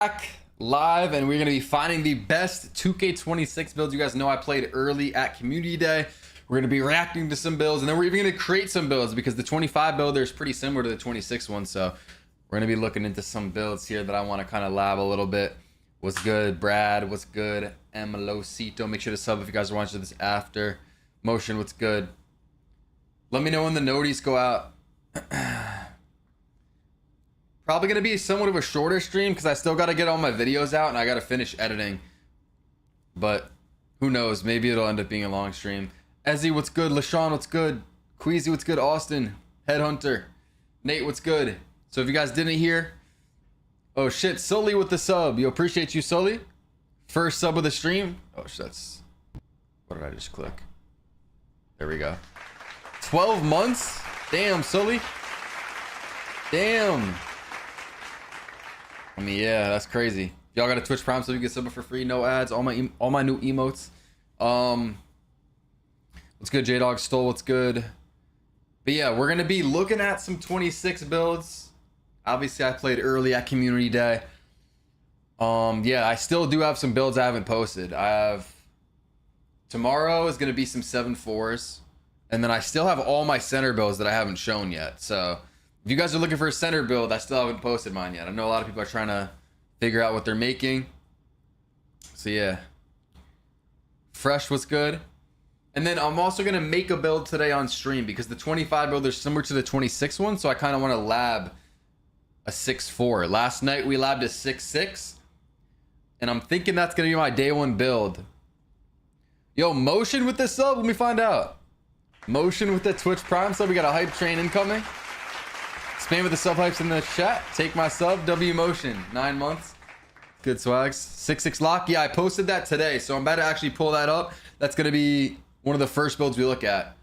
Back live, and we're going to be finding the best 2K26 builds. You guys know I played early at community day. We're going to be reacting to some builds, and then we're even going to create some builds because the 25 builder is pretty similar to the 26 one. So we're going to be looking into some builds here that I want to kind of lab a little bit. What's good, Brad? What's good, Emelocito? Make sure to sub if you guys are watching this after. Motion, what's good? Let me know when the noties go out. Probably going to be somewhat of a shorter stream because I still got to get all my videos out and I got to finish editing. But who knows? Maybe it'll end up being a long stream. Ezzy, what's good? LaShawn, what's good? Queasy, what's good? Austin, Headhunter, Nate, what's good? So if you guys didn't hear, oh shit, Sully with the sub. Yo, appreciate you, Sully. First sub of the stream. Oh, that's, what did I just click? There we go. 12 months? Damn, Sully. Damn. I mean, yeah, that's crazy. Y'all got a Twitch Prime so you get sub for free, no ads, all my new emotes. What's good, J-Dog? Stole, what's good? But yeah, we're gonna be looking at some 26 builds. Obviously, I played early at community day. Yeah, I still do have some builds I haven't posted. I have tomorrow is gonna be some 7-4s, and then I still have all my center builds that I haven't shown yet. So if you guys are looking for a center build, I still haven't posted mine yet. I know a lot of people are trying to figure out what they're making. So yeah. Fresh was good. And then I'm also going to make a build today on stream because the 25 build is similar to the 26 one. So I kind of want to lab a 6-4. Last night we labbed a 6-6. And I'm thinking that's going to be my day one build. Yo, Motion with the sub. Let me find out. Motion with the Twitch Prime sub. We got a hype train incoming. Spam with the sub hypes in the chat. Take my sub. W Motion. 9 months. Good swags. 6-6 lock. Yeah, I posted that today. So I'm about to actually pull that up. That's going to be one of the first builds we look at.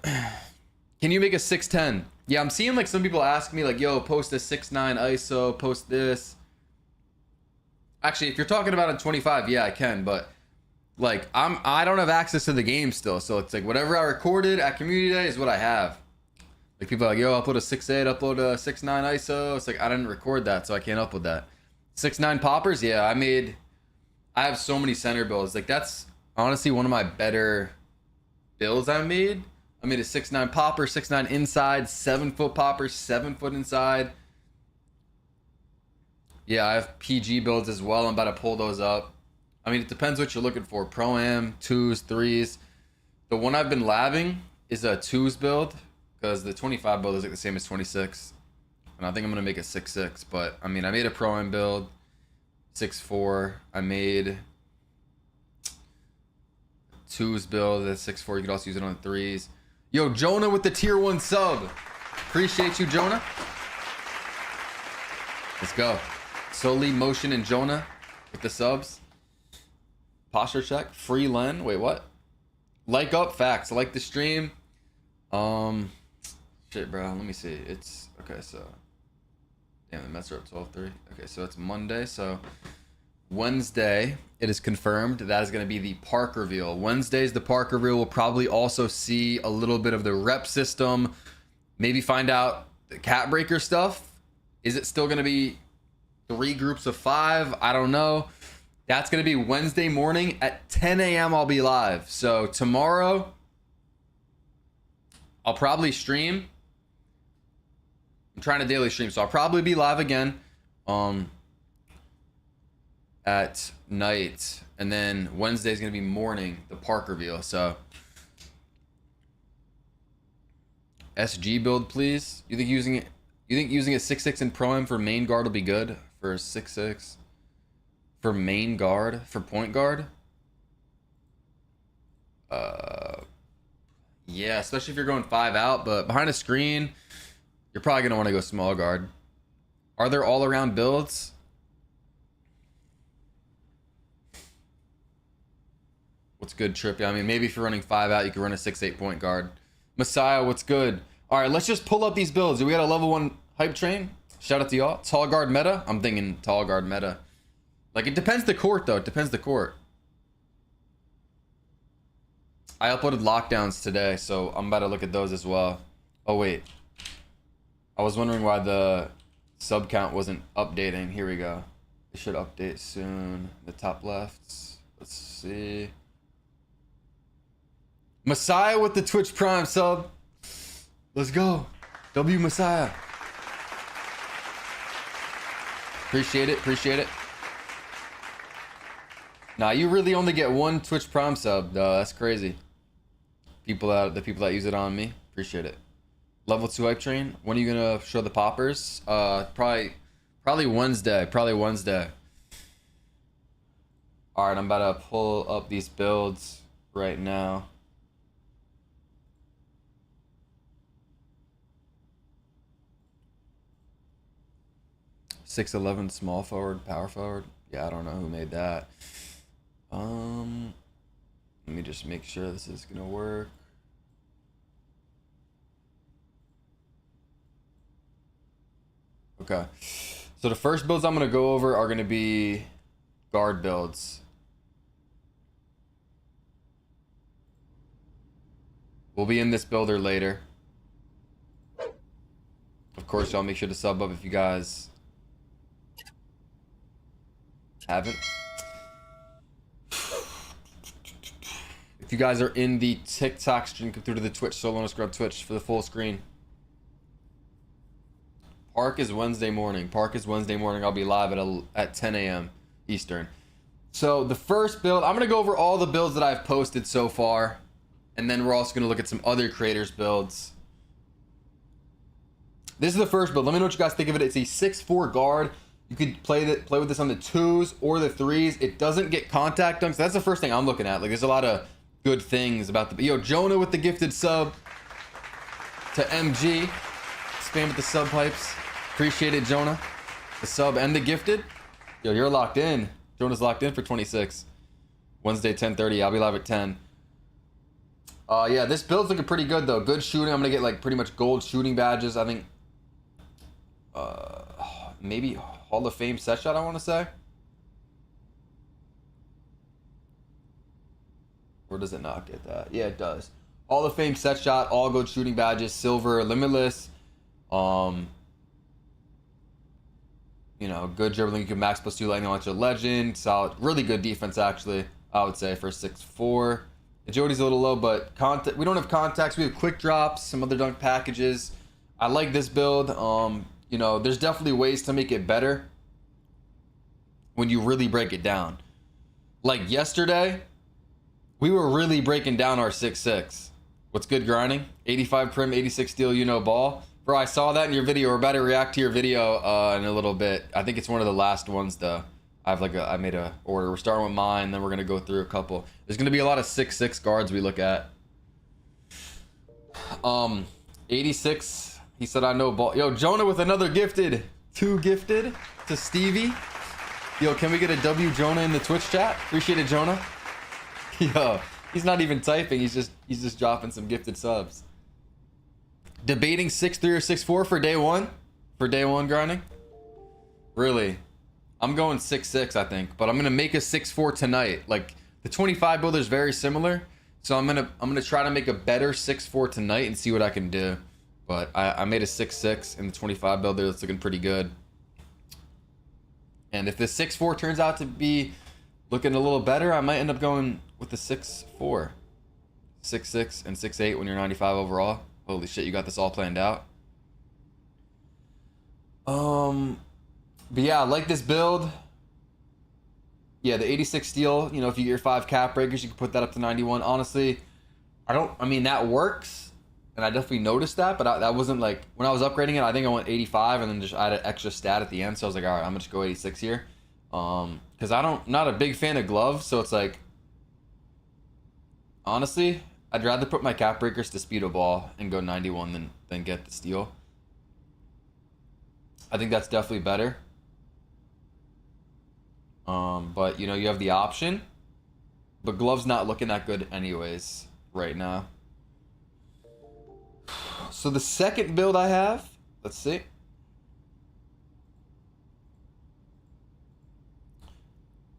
Can you make a 6-10? Yeah, I'm seeing like some people ask me like, yo, post a 6-9 ISO, post this. Actually, if you're talking about a 25, yeah, I can, but like I don't have access to the game still. So it's like whatever I recorded at community day is what I have. Like people are like, yo, upload a 6.8, upload a 6.9 ISO. It's like I didn't record that, so I can't upload that. 6.9 poppers, yeah, I have so many center builds. Like that's honestly one of my better builds I made. I made a 6.9 popper, 6.9 inside, 7-foot popper, 7-foot inside. Yeah, I have PG builds as well. I'm about to pull those up. I mean, it depends what you're looking for. Pro-Am, 2s, 3s. The one I've been labbing is a 2s build because the 25 build is like the same as 26. And I think I'm going to make a 6-6. But, I mean, I made a Pro-Am build. 6-4. I made 2s build at 6-4. You could also use it on 3s. Yo, Jonah with the tier 1 sub. Appreciate you, Jonah. Let's go. Solely Motion and Jonah with the subs. Posture check. Free Len. Wait, what? Like up. Facts. Like the stream. Shit, bro. Let me see. It's okay. So. Damn, the Mets are up 12-3. Okay, so it's Monday. So Wednesday, it is confirmed that is going to be the park reveal. Wednesday's the park reveal. We'll probably also see a little bit of the rep system. Maybe find out the cat breaker stuff. Is it still going to be 3 groups of 5? I don't know. That's going to be Wednesday morning at 10 a.m. I'll be live. So tomorrow, I'll probably stream. I'm trying to daily stream, so I'll probably be live again at night, and then Wednesday is going to be morning, the park reveal. So SG build, please. You think using a 6-6 in Pro-Am for main guard will be good for a 6-6 for main guard for point guard? Yeah, especially if you're going 5 out, but behind a screen, you're probably going to want to go small guard. Are there all-around builds? What's good, Trippy? I mean, maybe if you're running 5 out, you can run a 6-8 point guard. Messiah, what's good? All right, let's just pull up these builds. Do we got a level 1 hype train? Shout out to y'all. Tall guard meta? I'm thinking tall guard meta. Like, it depends the court, though. It depends the court. I uploaded lockdowns today, so I'm about to look at those as well. Oh, wait. I was wondering why the Sub count wasn't updating. Here we go. It should update soon. The top left. Let's see. Messiah with the Twitch Prime sub. Let's go. W Messiah. Appreciate it. Appreciate it. Nah, you really only get one Twitch Prime sub, though. That's crazy. The people that use it on me. Appreciate it. Level 2 hype train. When are you gonna show the poppers? Probably Wednesday. Probably Wednesday. All right, I'm about to pull up these builds right now. .611 small forward, power forward. Yeah, I don't know who made that. Let me just make sure this is gonna work. Okay, so the first builds I'm gonna go over are gonna be guard builds. We'll be in this builder later. Of course, y'all make sure to sub up if you guys haven't. If you guys are in the TikTok stream, come through to the Twitch, Solo Scrub Twitch for the full screen. Park is Wednesday morning. Park is Wednesday morning. I'll be live at 10 a.m. Eastern. So the first build, I'm going to go over all the builds that I've posted so far. And then we're also going to look at some other creators' builds. This is the first build. Let me know what you guys think of it. It's a 6'4" guard. You could play with this on the 2s or the 3s. It doesn't get contact dunks. That's the first thing I'm looking at. Like, there's a lot of good things about the... Yo, Jonah with the gifted sub to MG. Spam with the sub pipes. Appreciate it, Jonah. The sub and the gifted. Yo, you're locked in. Jonah's locked in for 26. Wednesday, 10:30. I'll be live at 10. Yeah, this build's looking pretty good, though. Good shooting. I'm going to get, like, pretty much gold shooting badges. I think... maybe Hall of Fame set shot, I want to say. Or does it not get that? Yeah, it does. Hall of Fame set shot, all gold shooting badges, silver, limitless. You know, good dribbling. You can max +2 lightning launcher legend. Solid, really good defense, actually, I would say, for 6'4". Agility's a little low, but we don't have contacts. We have quick drops, some other dunk packages. I like this build. You know, there's definitely ways to make it better when you really break it down. Like yesterday, we were really breaking down our 6'6". What's good grinding? 85 prim, 86 steal, you know ball. Bro, I saw that in your video. We're about to react to your video in a little bit. I think it's one of the last ones, though. I made a order. We're starting with mine, then we're gonna go through a couple. There's gonna be a lot of 6'6" guards we look at. 86. He said I know ball. Yo, Jonah with another gifted. 2 gifted to Stevie. Yo, can we get a W Jonah in the Twitch chat? Appreciate it, Jonah. Yo, he's not even typing. He's just dropping some gifted subs. Debating 6'3" or 6'4" for day one? For day one grinding? Really? I'm going 6'6", I think, but I'm gonna make a 6'4" tonight. Like, the 25 builder is very similar, so I'm gonna try to make a better 6'4" tonight and see what I can do. But I made a 6'6" in the 25 builder. That's looking pretty good. And if the 6'4" turns out to be looking a little better, I might end up going with the 6'4", 6'6", and 6'8" when you're 95 overall. Holy shit, you got this all planned out. But yeah, I like this build. Yeah, the 86 steel, you know, if you get your 5 cap breakers, you can put that up to 91. Honestly, I mean, that works. And I definitely noticed that, but that wasn't like, when I was upgrading it, I think I went 85 and then just added extra stat at the end. So I was like, all right, I'm gonna just go 86 here. Cause not a big fan of gloves. So it's like, honestly, I'd rather put my cap breakers to speed a ball and go 91 than get the steel. I think that's definitely better. But you know, you have the option, but gloves not looking that good anyways right now. So the second build I have, let's see.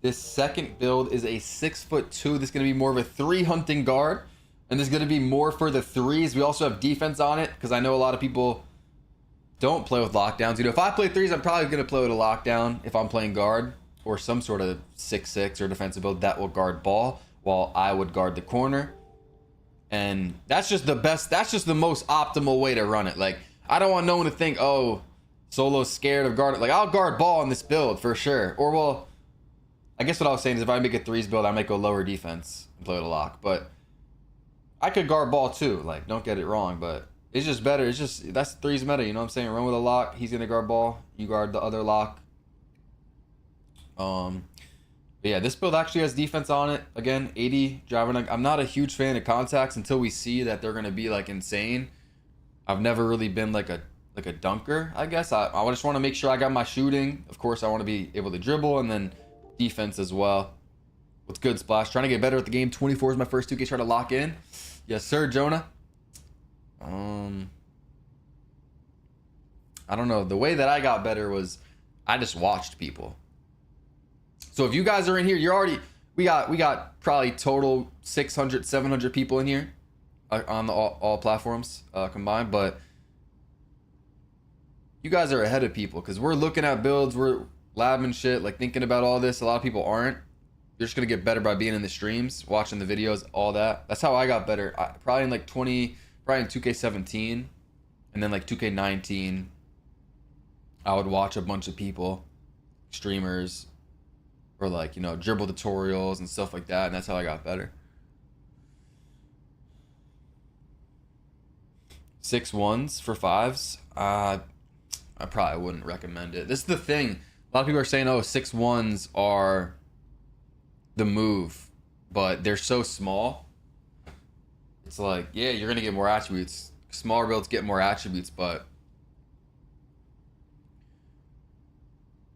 This second build is a 6'2". This is going to be more of a 3 hunting guard. And this is going to be more for the 3s. We also have defense on it because I know a lot of people don't play with lockdowns. You know, if I play threes, I'm probably going to play with a lockdown if I'm playing guard or some sort of 6-6 or defensive build that will guard ball while I would guard the corner. And that's just the best. That's just the most optimal way to run it. Like, I don't want no one to think, oh, Solo's scared of guarding. Like, I'll guard ball in this build for sure. Or, well, I guess what I was saying is if I make a threes build, I might go lower defense and play with a lock. But I could guard ball too. Like, don't get it wrong, but it's just better. It's just, that's threes meta, you know what I'm saying? Run with a lock. He's gonna guard ball. You guard the other lock. But yeah, this build actually has defense on it. Again, 80 driving. I'm not a huge fan of contacts until we see that they're gonna be like insane. I've never really been like a dunker, I guess. I just want to make sure I got my shooting. Of course, I want to be able to dribble and then defense as well. What's good, Splash? Trying to get better at the game. 24 is my first 2K. Try to lock in. Yes, sir, Jonah. I don't know. The way that I got better was I just watched people. So if you guys are in here, you're already, we got probably total 600, 700 people in here on the all platforms combined, but you guys are ahead of people because we're looking at builds, we're labbing shit, like thinking about all this. A lot of people aren't. You're just gonna get better by being in the streams, watching the videos, all that. That's how I got better. Probably in like probably in 2K17 and then like 2K19, I would watch a bunch of people, streamers, or like, you know, dribble tutorials and stuff like that, and that's how I got better. 6-1s for 5s. I probably wouldn't recommend it. This is the thing. A lot of people are saying, oh, 6-1s are the move, but they're so small. It's like, yeah, you're gonna get more attributes. Smaller builds get more attributes, but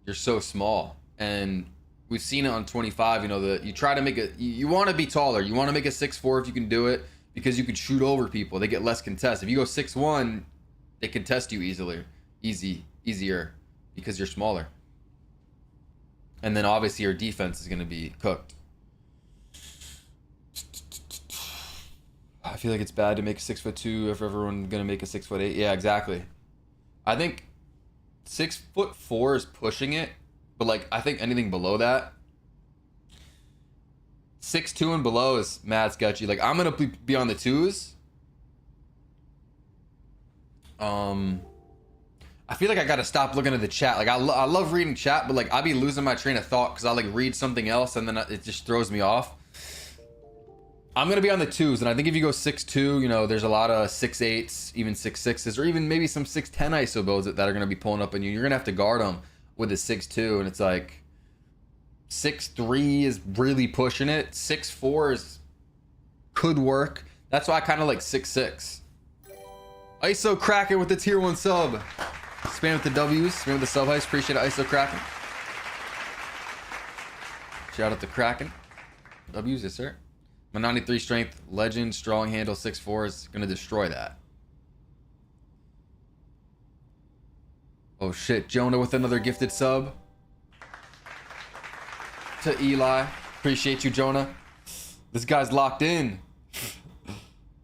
you're so small. And we've seen it on 25. You know, you try to make it. You want to be taller. You want to make a 6'4" if you can do it, because you can shoot over people. They get less contest. If you go 6'1", they contest you easier because you're smaller. And then obviously your defense is going to be cooked. I feel like it's bad to make a 6'2" if everyone's going to make a 6'8". Yeah, exactly. I think 6'4" is pushing it, but like I think anything below that, 6'2" and below is mad sketchy. Like I'm going to be on the 2s. I feel like I gotta stop looking at the chat. Like I love reading chat, but like I be losing my train of thought because I like read something else and then it just throws me off. I'm gonna be on the 2s, and I think if you go 6'2", you know, there's a lot of 6'8s, even 6'6s, or even maybe some 6'10" ISO builds that are gonna be pulling up on you. You're gonna have to guard them with a 6'2", and it's like 6'3" is really pushing it. 6'4" is could work. That's why I kind of like 6'6". ISO Kraken with the tier 1 sub. Spam with the W's, spam with the sub heist. Appreciate it, ISO Kraken. Shout out to Kraken. W's, yes sir. My 93 strength, legend, strong handle, 6'4" is gonna destroy that. Oh shit, Jonah with another gifted sub. To Eli. Appreciate you, Jonah. This guy's locked in.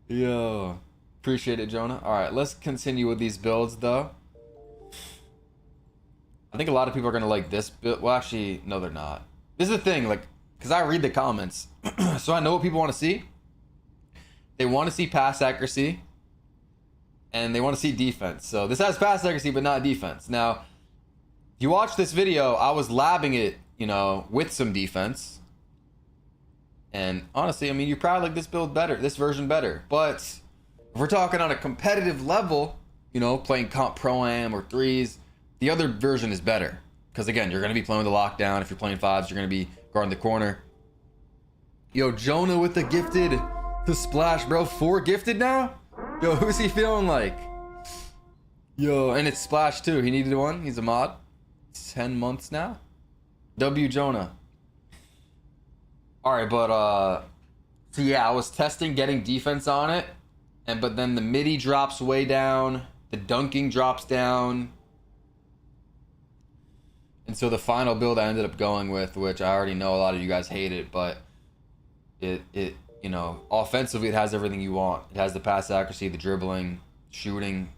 Yo. Appreciate it, Jonah. Alright, let's continue with these builds though. I think a lot of people are gonna like this build. Well, actually, no, they're not. This is the thing, like, because I read the comments, so I know what people want to see. They want to see pass accuracy, and they want to see defense. So this has pass accuracy, but not defense. Now, if you watch this video, I was labbing it, you know, with some defense. And honestly, I mean, you probably like this build better, this version better. But if we're talking on a competitive level, you know, playing comp pro-am or threes, the other version is better. Because again, you're going to be playing with the lockdown. If you're playing 5s, you're going to be guarding the corner. Yo, Jonah with the gifted to Splash, bro. 4 gifted now? Yo, who's he feeling like? Yo, and it's Splash too. He needed one. He's a mod. 10 months now. W Jonah. Alright, but so yeah, I was testing getting defense on it. But then the midi drops way down. The dunking drops down. And so the final build I ended up going with, which I already know a lot of you guys hate it, but it you know, offensively it has everything you want. It has the pass accuracy, the dribbling, shooting,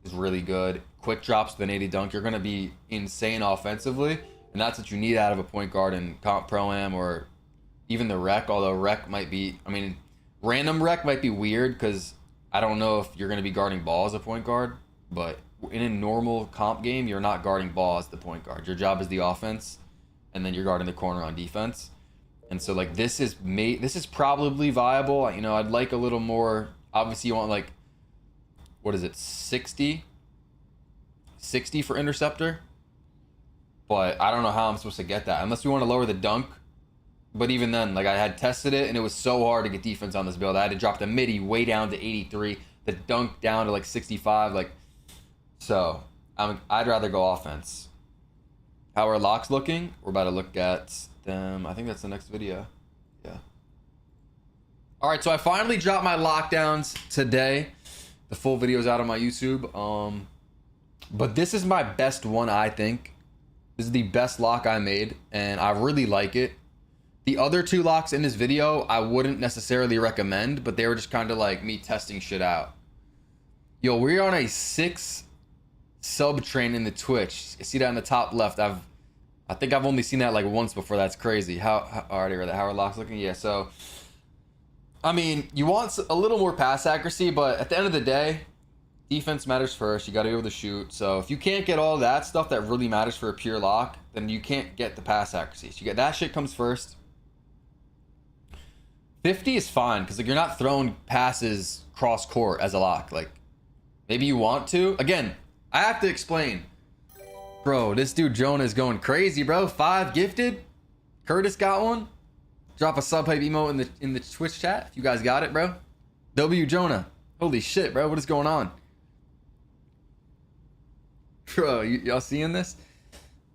is really good. Quick drops with an 80 dunk. You're going to be insane offensively. And that's what you need out of a point guard in comp pro-am or even the rec. Although rec might be, I mean, random rec might be weird because I don't know if you're going to be guarding ball as a point guard. But in a normal comp game, you're not guarding ball as the point guard. Your job is the offense. And then you're guarding the corner on defense. And so, like, this is probably viable. You know, I'd like a little more. Obviously, you want, like, what is it, 60 for interceptor, but I don't know how I'm supposed to get that unless we want to lower the dunk. But even then, like, I had tested it and it was so hard to get defense on this build. I had to drop the midi way down to 83, the dunk down to like 65. Like, so I'd rather go offense. How are locks looking? We're about to look at them. I think that's the next video. Yeah. All right, so I finally dropped my lockdowns today. The full video is out on my YouTube. But this is my best one, I think. This is the best lock I made, and I really like it. The other two locks in this video, I wouldn't necessarily recommend, but they were just kind of like me testing shit out. Yo, we're on a 6 sub train in the Twitch. You see that in the top left? I think I've only seen that like once before. That's crazy. How already read that? How are locks looking? Yeah, so I mean, you want a little more pass accuracy, but at the end of the day, defense matters first. You got to be able to shoot. So if you can't get all that stuff that really matters for a pure lock, then you can't get the pass accuracy. So you get that shit comes first. 50 is fine because like you're not throwing passes cross court as a lock. Like maybe you want to. Again, I have to explain. Bro, this dude Jonah is going crazy, bro. 5 gifted. Curtis got one. Drop a sub hype emote in the Twitch chat if you guys got it, bro. W Jonah. Holy shit, bro. What is going on? Bro, y'all seeing this?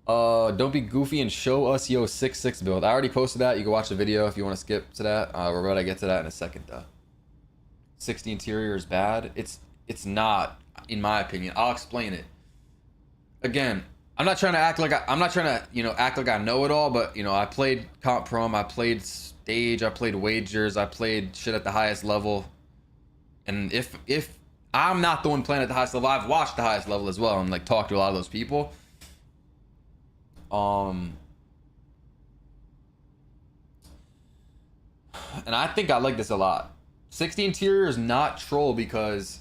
Don't be goofy and show us yo 6-6 build. I already posted that. You can watch the video if you want to skip to that. We're about to get to that in a second though. 60 interior is bad. It's not, in my opinion. I'll explain it. Again, I'm not trying to act like act like I know it all, but you know, I played comp prom, I played stage, I played wagers, I played shit at the highest level. And if I'm not the one playing at the highest level, I've watched the highest level as well and like talked to a lot of those people. And I think I like this a lot. 60 interior is not troll because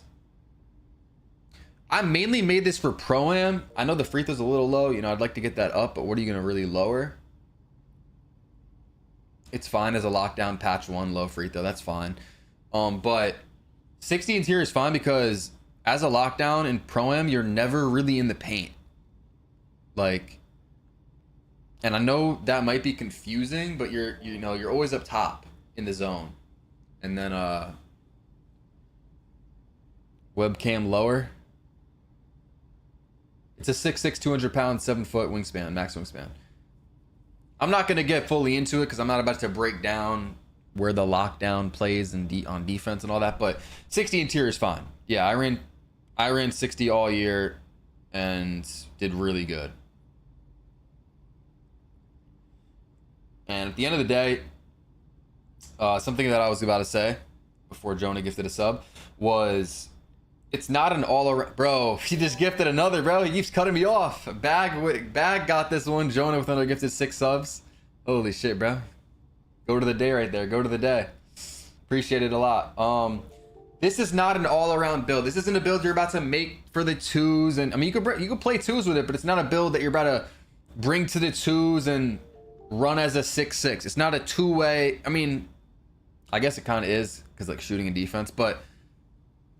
I mainly made this for Pro-Am. I know the free throw's a little low. You know, I'd like to get that up, but what are you going to really lower? It's fine as a lockdown patch 1 low free throw. That's fine. But 60 interior is fine because as a lockdown in Pro-Am, you're never really in the paint. Like, and I know that might be confusing, but you're always up top in the zone. And then webcam lower. It's a 6'6", 200 pound, 7 foot wingspan, max wingspan. I'm not gonna get fully into it because I'm not about to break down where the lockdown plays and on defense and all that. But 60 interior is fine. Yeah, I ran 60 all year and did really good. And at the end of the day, something that I was about to say before Jonah gifted a sub was, it's not an all around, bro. He just gifted another, bro. He keeps cutting me off. Bag got this one. Jonah with another gifted 6 subs. Holy shit, bro. Go to the day right there. Go to the day. Appreciate it a lot. This is not an all around build. This isn't a build you're about to make for the 2s. And I mean, you could play 2s with it, but it's not a build that you're about to bring to the 2s and run as a 6'6". It's not a 2-way. I mean, I guess it kind of is because like shooting and defense, but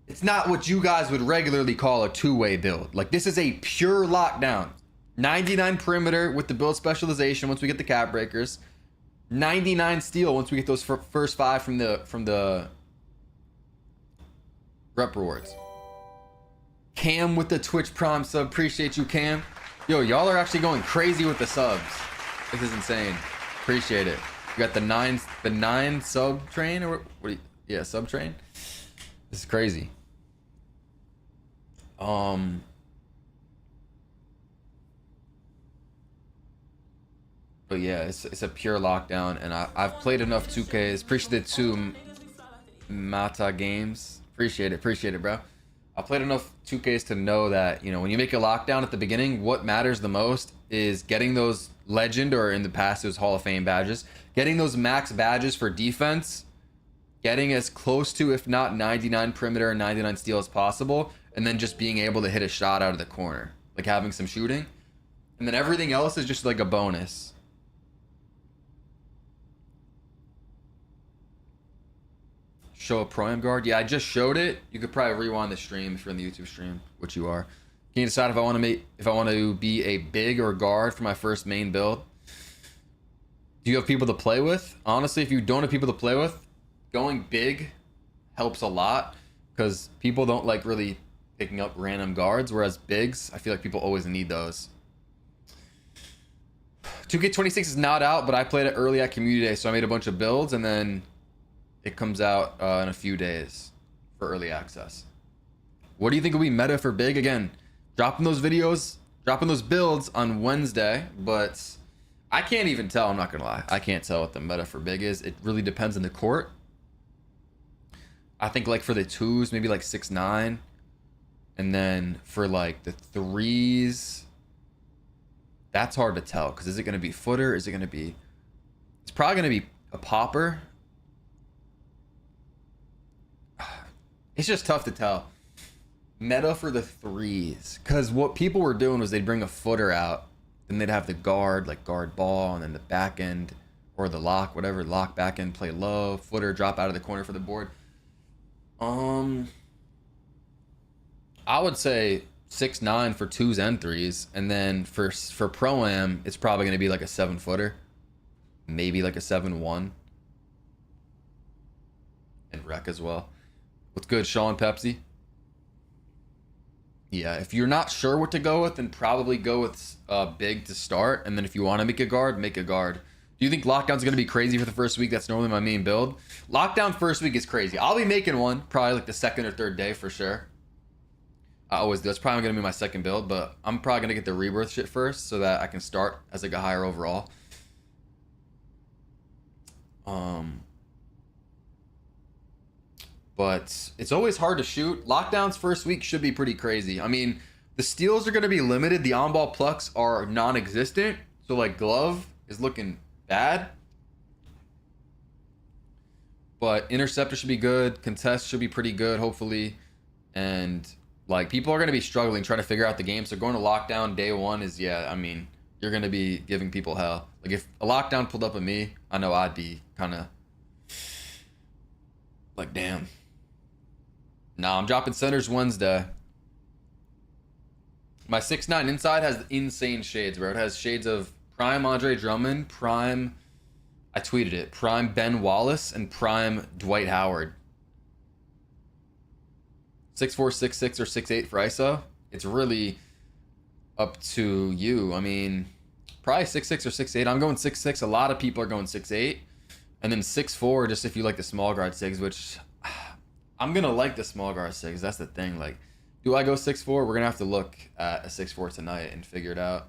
it's not what you guys would regularly call a 2-way build. Like this is a pure lockdown. 99 perimeter with the build specialization once we get the cap breakers. 99 steal once we get those first 5 from the rep rewards. Cam with the Twitch Prime sub. Appreciate you, Cam. Yo, y'all are actually going crazy with the subs. This is insane. Appreciate it. You got the 9 sub train or what? Yeah, sub train. This is crazy. But yeah, it's a pure lockdown, and I've played enough 2Ks. Appreciate the 2 Mata games. Appreciate it, bro. I played enough 2Ks to know that, you know, when you make a lockdown at the beginning, what matters the most is getting those legend, or in the past it was Hall of Fame badges, getting those max badges for defense, getting as close to, if not 99 perimeter and 99 steal as possible, and then just being able to hit a shot out of the corner, like having some shooting. And then everything else is just like a bonus. Show a pro am guard. Yeah, I just showed it. You could probably rewind the stream if you're in the YouTube stream, which you are. Can you decide if I want to be a big or guard for my first main build? Do you have people to play with? Honestly, if you don't have people to play with, going big helps a lot, because people don't like really picking up random guards, whereas bigs, I feel like people always need those. 2K26 is not out, but I played it early at community day, so I made a bunch of builds, and then it comes out in a few days for early access. What do you think will be meta for big? Again, dropping those videos, dropping those builds on Wednesday, but I can't even tell. I'm not gonna lie, I can't tell what the meta for big is. It really depends on the court. I think like for the twos, maybe like 6'9", and then for like the threes, that's hard to tell, because is it gonna be footer? Is it gonna be? It's probably gonna be a popper. It's just tough to tell. Meta for the threes, because what people were doing was they'd bring a footer out, then they'd have the guard, like guard ball, and then the back end or the lock, whatever, lock back end, play low, footer, drop out of the corner for the board. I would say 6'9" for twos and threes, and then for pro am, it's probably going to be like a 7-footer, maybe like a 7-1, and rec as well. What's good, Sean Pepsi? Yeah, if you're not sure what to go with, then probably go with big to start, and then if you want to make a guard, make a guard. Do you think lockdown's going to be crazy for the first week? That's normally my main build. Lockdown first week is crazy. I'll be making one probably like the second or third day for sure. I always do. It's probably going to be my second build, but I'm probably going to get the rebirth shit first so that I can start as like a higher overall. But it's always hard to shoot. Lockdown's first week should be pretty crazy. I mean, the steals are going to be limited. The on-ball plucks are non-existent. So like glove is looking bad. But interceptor should be good. Contest should be pretty good, hopefully. And like people are going to be struggling trying to figure out the game. So going to lockdown day one is, yeah, I mean, you're going to be giving people hell. Like if a lockdown pulled up on me, I know I'd be kind of like, damn. Nah, I'm dropping centers Wednesday. My 6'9" inside has insane shades, bro. It has shades of prime Andre Drummond, prime, I tweeted it, prime Ben Wallace, and prime Dwight Howard. 6'4", 6'6", or 6'8" for ISO. It's really up to you. I mean, probably 6'6" or 6'8". I'm going 6'6". A lot of people are going 6'8". And then 6'4", just if you like the small guard SIGs, which I'm going to like the small guard SIGs. That's the thing. Like, do I go 6'4"? We're going to have to look at a 6'4" tonight and figure it out.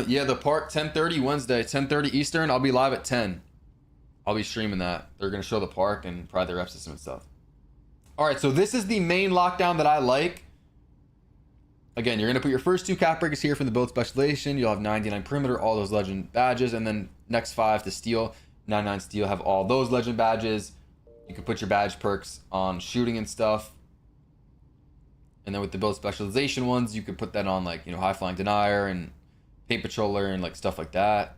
Yeah, the park, 10:30 Wednesday, 10:30 Eastern. I'll be live at 10. I'll be streaming that. They're going to show the park and probably the rep system and stuff. All right, so this is the main lockdown that I like. Again, you're going to put your first 2 cap breakers here from the build specialization. You'll have 99 perimeter, all those legend badges, and then next 5 to steal, 99 steal, have all those legend badges. You can put your badge perks on shooting and stuff. And then with the build specialization ones, you could put that on like, you know, high flying denier and paint patroller and like stuff like that.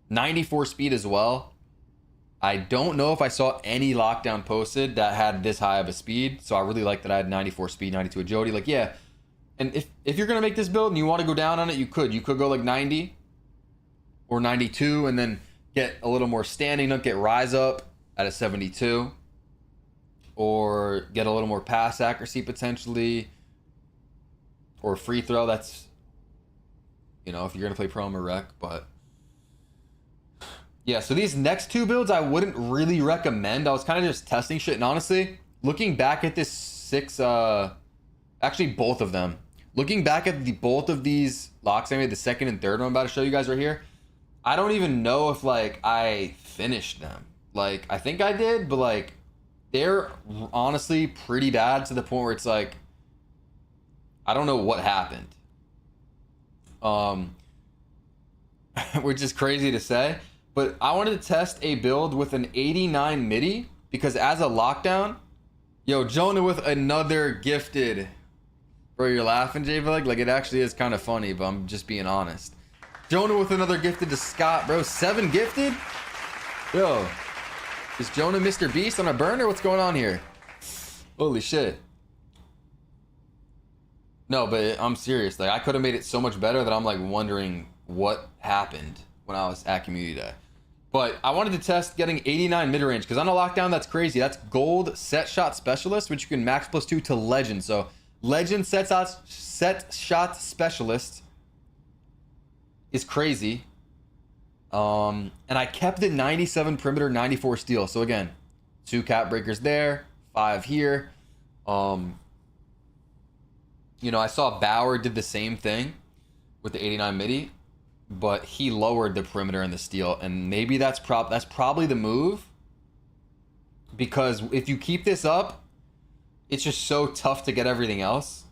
94 speed as well. I don't know if I saw any lockdown posted that had this high of a speed. So I really like that I had 94 speed, 92 agility. Like, yeah. And if you're going to make this build and you want to go down on it, you could. You could go like 90 or 92 and then get a little more standing up, get rise up at a 72. Or get a little more pass accuracy potentially. Or free throw. That's, you know, if you're going to play pro or rec. But yeah, so these next 2 builds I wouldn't really recommend. I was kind of just testing shit. And honestly, looking back at this 6... actually, both of them. Looking back at both of these locks I made, the second and third one I'm about to show you guys right here, I don't even know if like I finished them. Like, I think I did, but like they're honestly pretty bad to the point where it's like, I don't know what happened. Which is crazy to say, but I wanted to test a build with an 89 midi because as a lockdown, yo, Jonah with another gifted. Bro, you're laughing, J-Vlog? Like, it actually is kind of funny, but I'm just being honest. Jonah with another gifted to Scott, bro. 7 gifted? Yo, is Jonah Mr. Beast on a burner? What's going on here? Holy shit. No, but I'm serious. Like, I could have made it so much better that I'm like wondering what happened when I was at Community Day. But I wanted to test getting 89 mid-range because on a lockdown, that's crazy. That's gold set shot specialist, which you can max +2 to legend. So legend set shot specialist is crazy. And I kept it 97 perimeter, 94 steal. So again, 2 cap breakers there, 5 here. You know, I saw Bauer did the same thing with the 89 midi, but he lowered the perimeter and the steal, and maybe that's probably the move, because if you keep this up, it's just so tough to get everything else,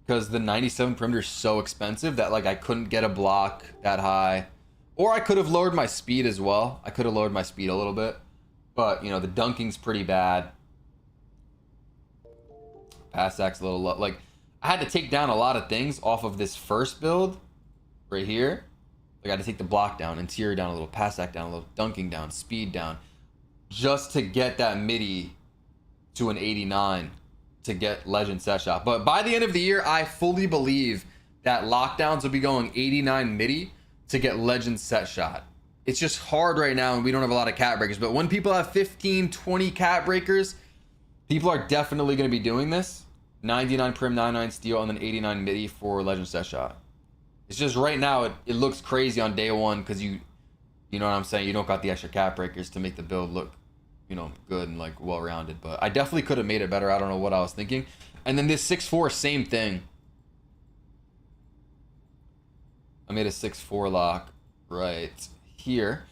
because the 97 perimeter is so expensive that like I couldn't get a block that high, or I could have lowered my speed as well. I could have lowered my speed a little bit, but you know, the dunking's pretty bad. Pass act's a little low. Like, I had to take down a lot of things off of this first build right here. Like, I had to take the block down, interior down a little, pass act down a little, dunking down, speed down, just to get that midi to an 89 to get legend set shot. But by the end of the year, I fully believe that lockdowns will be going 89 midi to get legend set shot. It's just hard right now, and we don't have a lot of cat breakers. But when people have 15, 20 cat breakers, people are definitely going to be doing this. 99 prim, 99 steal, and then 89 midi for legend set shot. It's just right now it looks crazy on day one because you know what I'm saying, you don't got the extra cat breakers to make the build look, you know, good and like well rounded. But I definitely could have made it better. I don't know what I was thinking. And then this 6'4", same thing. I made a 6'4" lock right here.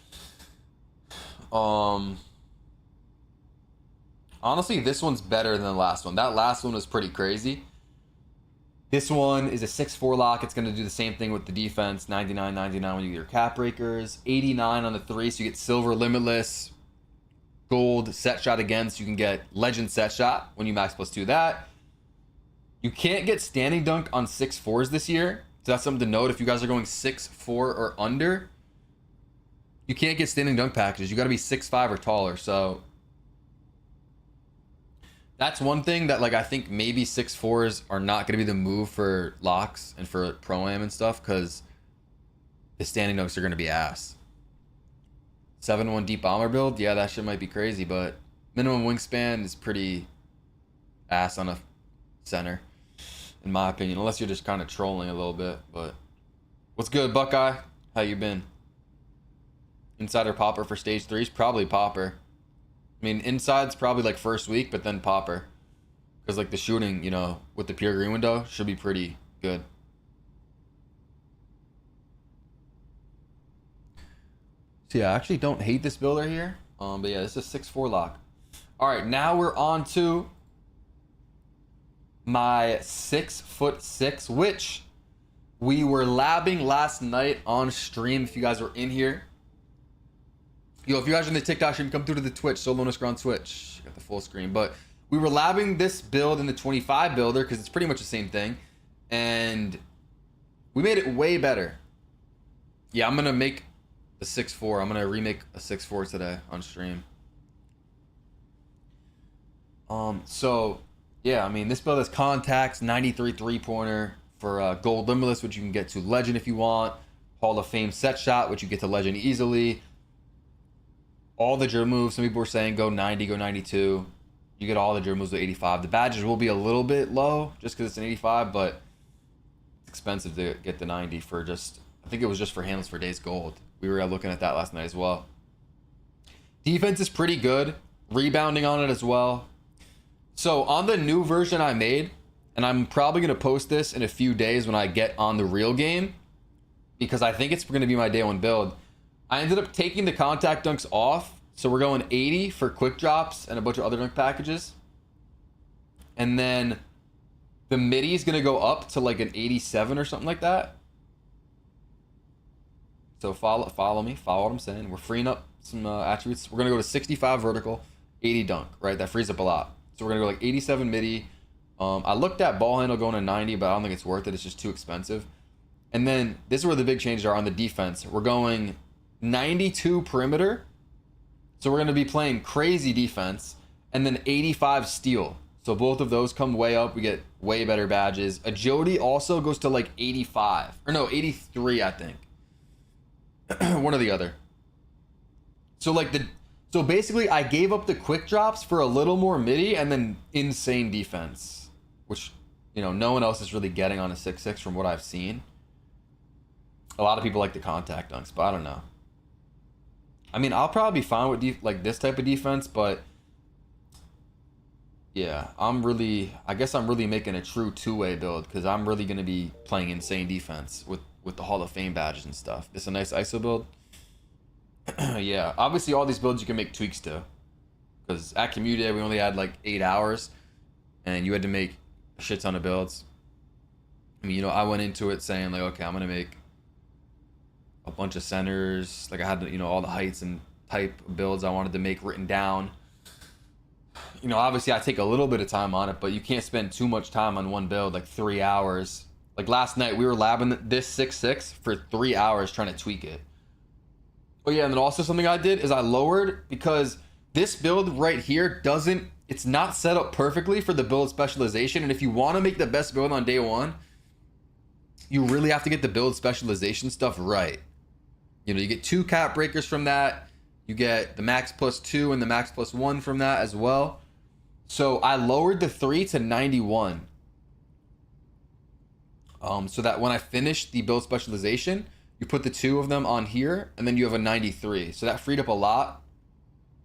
Honestly, this one's better than the last one. That last one was pretty crazy. This one is a 6'4" lock. It's going to do the same thing with the defense. 99, 99 when you get your cap breakers. 89 on the 3, so you get silver limitless. Gold set shot again, so you can get legend set shot when you max +2 that. You can't get standing dunk on 6'4s this year. So that's something to note. If you guys are going 6'4 or under, you can't get standing dunk packages. You got to be 6'5 or taller. So that's one thing that, like, I think maybe 6'4s are not going to be the move for locks and for pro-am and stuff, because the standing dunks are going to be ass. 7-1 deep bomber build, yeah, that shit might be crazy, but minimum wingspan is pretty ass on a center, in my opinion, unless you're just kind of trolling a little bit. But what's good, Buckeye? How you been? Insider popper for stage 3s? Probably popper. I mean, inside's probably like first week, but then popper. Because like the shooting, you know, with the pure green window should be pretty good. So yeah, I actually don't hate this builder here. But yeah, this is a 6'4" lock. All right, now we're on to my 6'6", which we were labbing last night on stream. If you guys were in here. Yo, if you guys are in the TikTok stream, come through to the Twitch, Solo_underscore on Twitch. Got the full screen. But we were labbing this build in the 25 builder because it's pretty much the same thing. And we made it way better. Yeah, I'm going to make a 6'4". I'm going to remake a 6'4" today on stream. So, yeah, I mean, this build has contacts, 93 3-pointer for gold limitless, which you can get to legend if you want. Hall of Fame set shot, which you get to legend easily. All the dribble moves, some people were saying go 90, go 92. You get all the dribble moves with 85. The badges will be a little bit low just because it's an 85, but it's expensive to get the 90 for just, I think it was just for handles for days gold. We were looking at that last night as well. Defense is pretty good. Rebounding on it as well. So on the new version I made, and I'm probably going to post this in a few days when I get on the real game, because I think it's going to be my day one build. I ended up taking the contact dunks off So we're going 80 for quick drops and a bunch of other dunk packages. And then the midi is going to go up to like an 87 or something like that. So follow me. Follow what I'm saying. We're freeing up some attributes. We're going to go to 65 vertical, 80 dunk, right? That frees up a lot. So we're going to go like 87 midi. I looked at ball handle going to 90, but I don't think it's worth it. It's just too expensive. And then this is where the big changes are on the defense. We're going 92 perimeter. So we're going to be playing crazy defense. And then 85 steal. So both of those come way up. We get way better badges. Agility also goes to like 85. Or no, 83, I think. One or the other. So so basically I gave up the quick drops for a little more midi and then insane defense. Which, you know, no one else is really getting on a 6'6" from what I've seen. A lot of people like the contact dunks, but I don't know. I mean, I'll probably be fine with like this type of defense, but yeah, I guess I'm really making a true two-way build because I'm really going to be playing insane defense with the Hall of Fame badges and stuff. This is a nice ISO build. Yeah, obviously all these builds you can make tweaks to, because at Community Day we only had like 8 hours and you had to make a shit ton of builds. I mean, you know, I went into it saying like, okay, I'm going to make a bunch of centers. Like I had, you know, all the heights and type of builds I wanted to make written down. You know, obviously I take a little bit of time on it, but you can't spend too much time on one build, like 3 hours. Like last night we were labbing this 6'6" for 3 hours trying to tweak it. Oh yeah, and then also something I did is I lowered, because this build right here it's not set up perfectly for the build specialization. And if you want to make the best build on day one, you really have to get the build specialization stuff right. You know, you get 2 cap breakers from that. You get the max +2 and the max +1 from that as well. So I lowered the 3 to 91. So that when I finish the build specialization, you put the 2 of them on here and then you have a 93. So that freed up a lot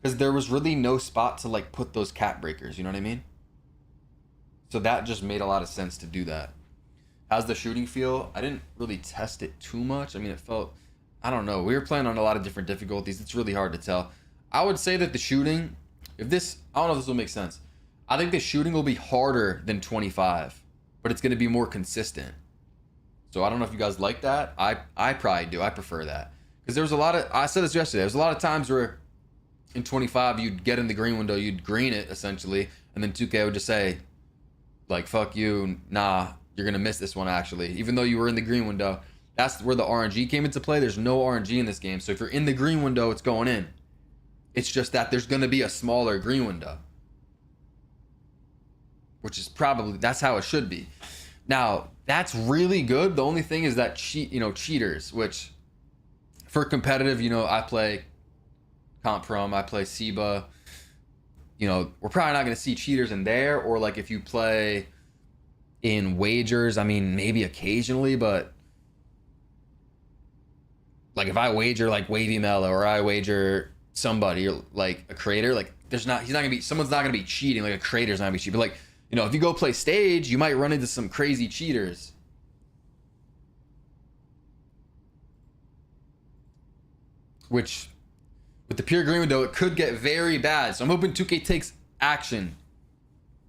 because there was really no spot to like put those cap breakers. You know what I mean? So that just made a lot of sense to do that. How's the shooting feel? I didn't really test it too much. I mean, it felt, I don't know. We were playing on a lot of different difficulties. It's really hard to tell. I would say that the shooting, I don't know if this will make sense. I think the shooting will be harder than 25, but it's going to be more consistent. So I don't know if you guys like that. I probably do. I prefer that. Because there's a lot of, I said this yesterday, there's a lot of times where in 25, you'd get in the green window, you'd green it essentially, and then 2K would just say, like, fuck you, nah, you're going to miss this one actually. Even though you were in the green window, that's where the RNG came into play. There's no RNG in this game. So if you're in the green window, it's going in. It's just that there's going to be a smaller green window. Which is probably, that's how it should be. Now, that's really good. The only thing is that cheaters, which for competitive, you know, I play Comp Prom, I play SIBA. You know, we're probably not going to see cheaters in there, or like if you play in wagers, I mean, maybe occasionally, but like if I wager like Wavy Mello, or I wager somebody, or like a creator, like someone's not going to be cheating, like a creator's not going to be cheating. But like, you know, if you go play stage, you might run into some crazy cheaters. Which, with the pure green window, it could get very bad. So I'm hoping 2K takes action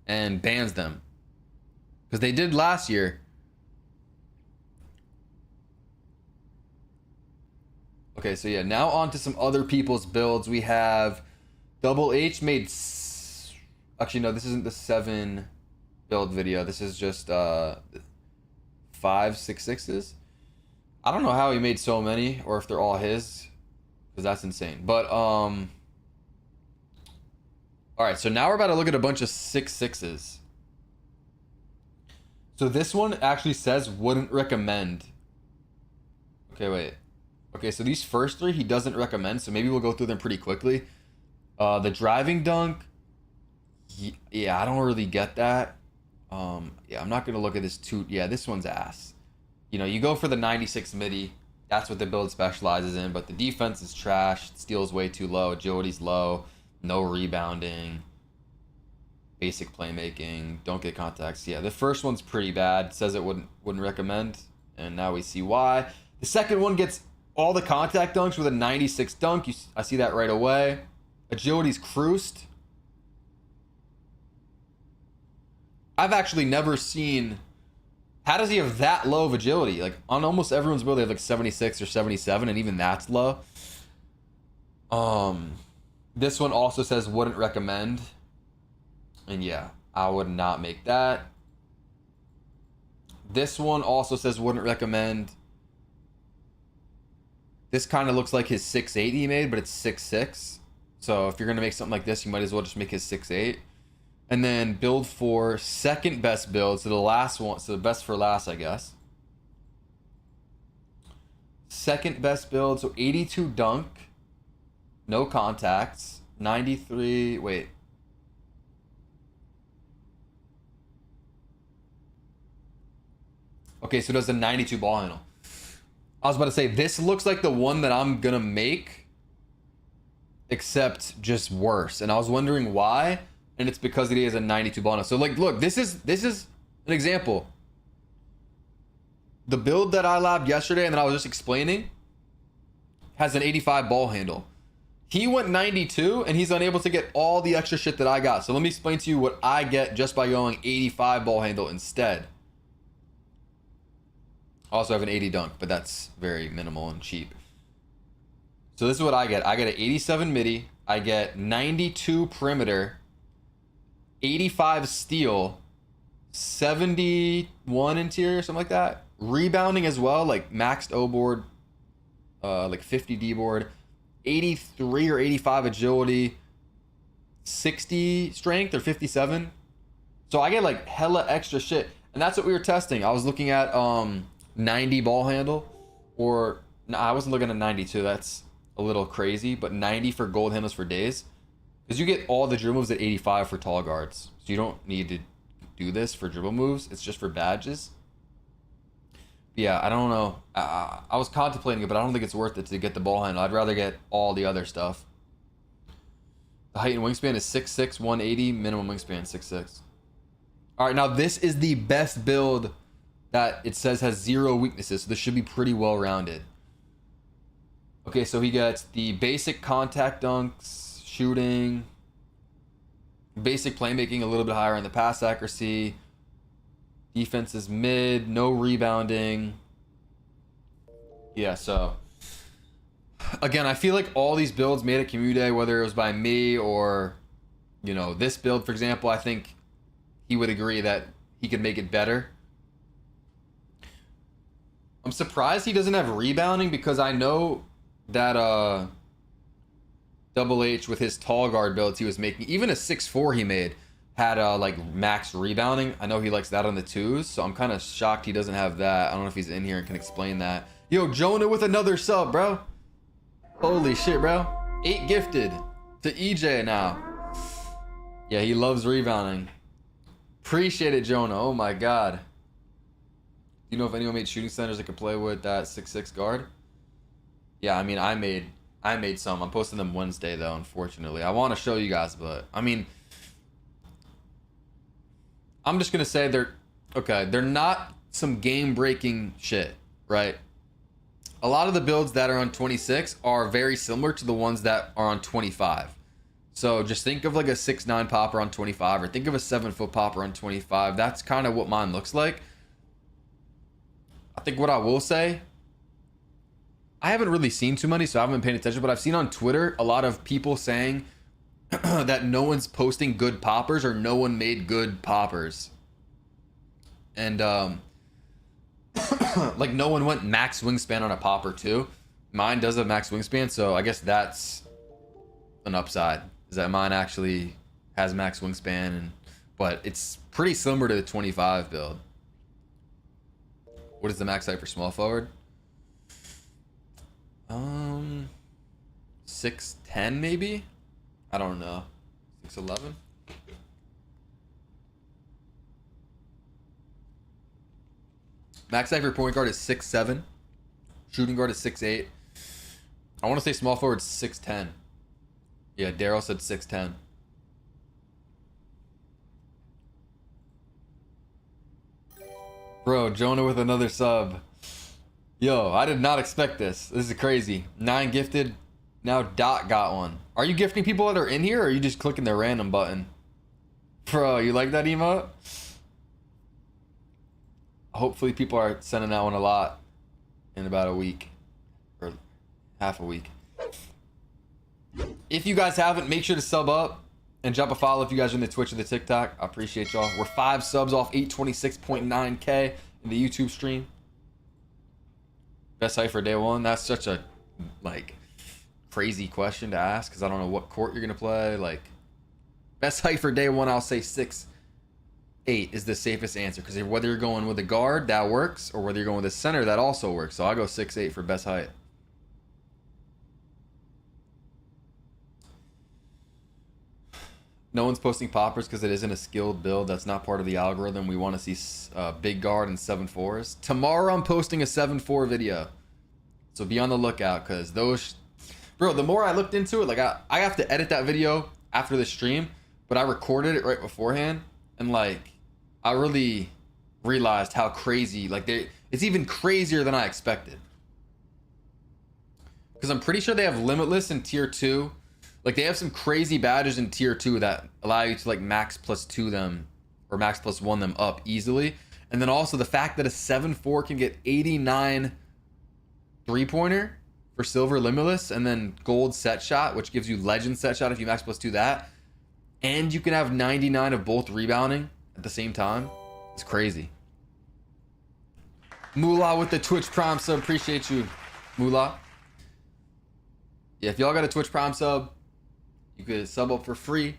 and bans them. Because they did last year. Okay, so yeah, now on to some other people's builds. We have Double H made... Actually, no, this isn't the 7 build video. This is just 5 6'6"s. I don't know how he made so many, or if they're all his, because that's insane. But all right, so now we're about to look at a bunch of 6'6"s. So this one actually says wouldn't recommend. Okay, wait. Okay, so these first 3 he doesn't recommend, so maybe we'll go through them pretty quickly. The driving dunk, yeah, I don't really get that. Yeah, I'm not gonna look at this too. Yeah, this one's ass. You know, you go for the 96 midi. That's what the build specializes in. But the defense is trash. Steal's way too low. Agility's low. No rebounding. Basic playmaking. Don't get contacts. Yeah, the first one's pretty bad. It says it wouldn't recommend, and now we see why. The second one gets all the contact dunks with a 96 dunk. I see that right away. Agility's cruised. I've actually never seen... How does he have that low of agility? Like, on almost everyone's build, they have like 76 or 77, and even that's low. This one also says wouldn't recommend. And yeah, I would not make that. This one also says wouldn't recommend. This kind of looks like his 6'8" he made, but it's 6'6". So if you're going to make something like this, you might as well just make his 6'8". And then build for second best build. So the last one, so the best for last, I guess. Second best build, so 82 dunk. No contacts. 93, wait. Okay, so it does a 92 ball handle. I was about to say, this looks like the one that I'm gonna make, except just worse. And I was wondering why, and it's because it has a 92 ball handle. So like, look, this is an example. The build that I labbed yesterday and that I was just explaining has an 85 ball handle. He went 92 and he's unable to get all the extra shit that I got. So let me explain to you what I get just by going 85 ball handle instead. Also have an 80 dunk, but that's very minimal and cheap. So this is what I get. I get an 87 midi. I get 92 perimeter, 85 steal, 71 interior, something like that. Rebounding as well, like maxed O board, like 50 D board, 83 or 85 agility, 60 strength or 57. So I get like hella extra shit. And that's what we were testing. I was looking at 90 ball handle, or no, I wasn't looking at 92. That's a little crazy, but 90 for gold handles for days, because you get all the dribble moves at 85 for tall guards. So you don't need to do this for dribble moves. It's just for badges. But yeah, I don't know. I was contemplating it, but I don't think it's worth it to get the ball handle. I'd rather get all the other stuff. The height and wingspan is 6'6", 180. Minimum wingspan 6'6". All right, now this is the best build that it says has 0 weaknesses, so this should be pretty well rounded. Okay, so he gets the basic contact dunks, shooting, basic playmaking, a little bit higher on the pass accuracy, defense is mid, no rebounding. Yeah, so again, I feel like all these builds made at Community Day, whether it was by me or, you know, this build, for example, I think he would agree that he could make it better. I'm surprised he doesn't have rebounding, because I know that Double H with his tall guard builds he was making, even a 6'4" he made had like max rebounding. I know he likes that on the twos, so I'm kind of shocked he doesn't have that. I don't know if he's in here and can explain that. Yo, Jonah with another sub, bro. Holy shit, bro. 8 gifted to EJ now. Yeah, he loves rebounding. Appreciate it, Jonah. Oh my god. Do you know if anyone made shooting centers that could play with that 6'6" guard? Yeah, I mean, I made some. I'm posting them Wednesday, though, unfortunately. I want to show you guys, but, I mean, I'm just going to say they're not some game-breaking shit, right? A lot of the builds that are on 26 are very similar to the ones that are on 25. So just think of like a 6'9" popper on 25, or think of a 7-foot popper on 25. That's kind of what mine looks like. I think what I will say, I haven't really seen too many, so I haven't been paying attention, but I've seen on Twitter a lot of people saying that no one's posting good poppers, or no one made good poppers. And like no one went max wingspan on a popper too. Mine does have max wingspan, so I guess that's an upside, is that mine actually has max wingspan, but it's pretty similar to the 25 build. What is the max height for small forward? 6'10" maybe? I don't know. 6'11"? Max height for point guard is 6'7". Shooting guard is 6'8". I want to say small forward 6'10". Yeah, Daryl said 6'10". Bro, Jonah with another sub. Yo, I did not expect this. This is crazy. 9 gifted. Now Dot got one. Are you gifting people that are in here, or are you just clicking the random button? Bro, you like that emote? Hopefully people are sending that one a lot in about a week. Or half a week. If you guys haven't, make sure to sub up and drop a follow if you guys are in the Twitch or the TikTok. I appreciate y'all. We're 5 subs off 826.9K in the YouTube stream. Best height for day one? That's such a, like, crazy question to ask because I don't know what court you're going to play. Like, best height for day one, I'll say 6'8" is the safest answer because whether you're going with a guard, that works, or whether you're going with a center, that also works. So I'll go 6'8" for best height. No one's posting poppers because it isn't a skilled build. That's not part of the algorithm. We want to see big guard and 7'4s. Tomorrow I'm posting a 7'4 video. So be on the lookout because those... Bro, the more I looked into it, like I have to edit that video after the stream, but I recorded it right beforehand. And like, I really realized how crazy, like it's even crazier than I expected. Because I'm pretty sure they have Limitless in tier 2. Like, they have some crazy badges in tier 2 that allow you to, like, max +2 them or max +1 them up easily. And then also the fact that a 7'4 can get 89 3-pointer for silver limitless and then gold set shot, which gives you legend set shot if you max +2 that. And you can have 99 of both rebounding at the same time. It's crazy. Moolah with the Twitch Prime sub. Appreciate you, Moolah. Yeah, if y'all got a Twitch Prime sub, you could sub up for free.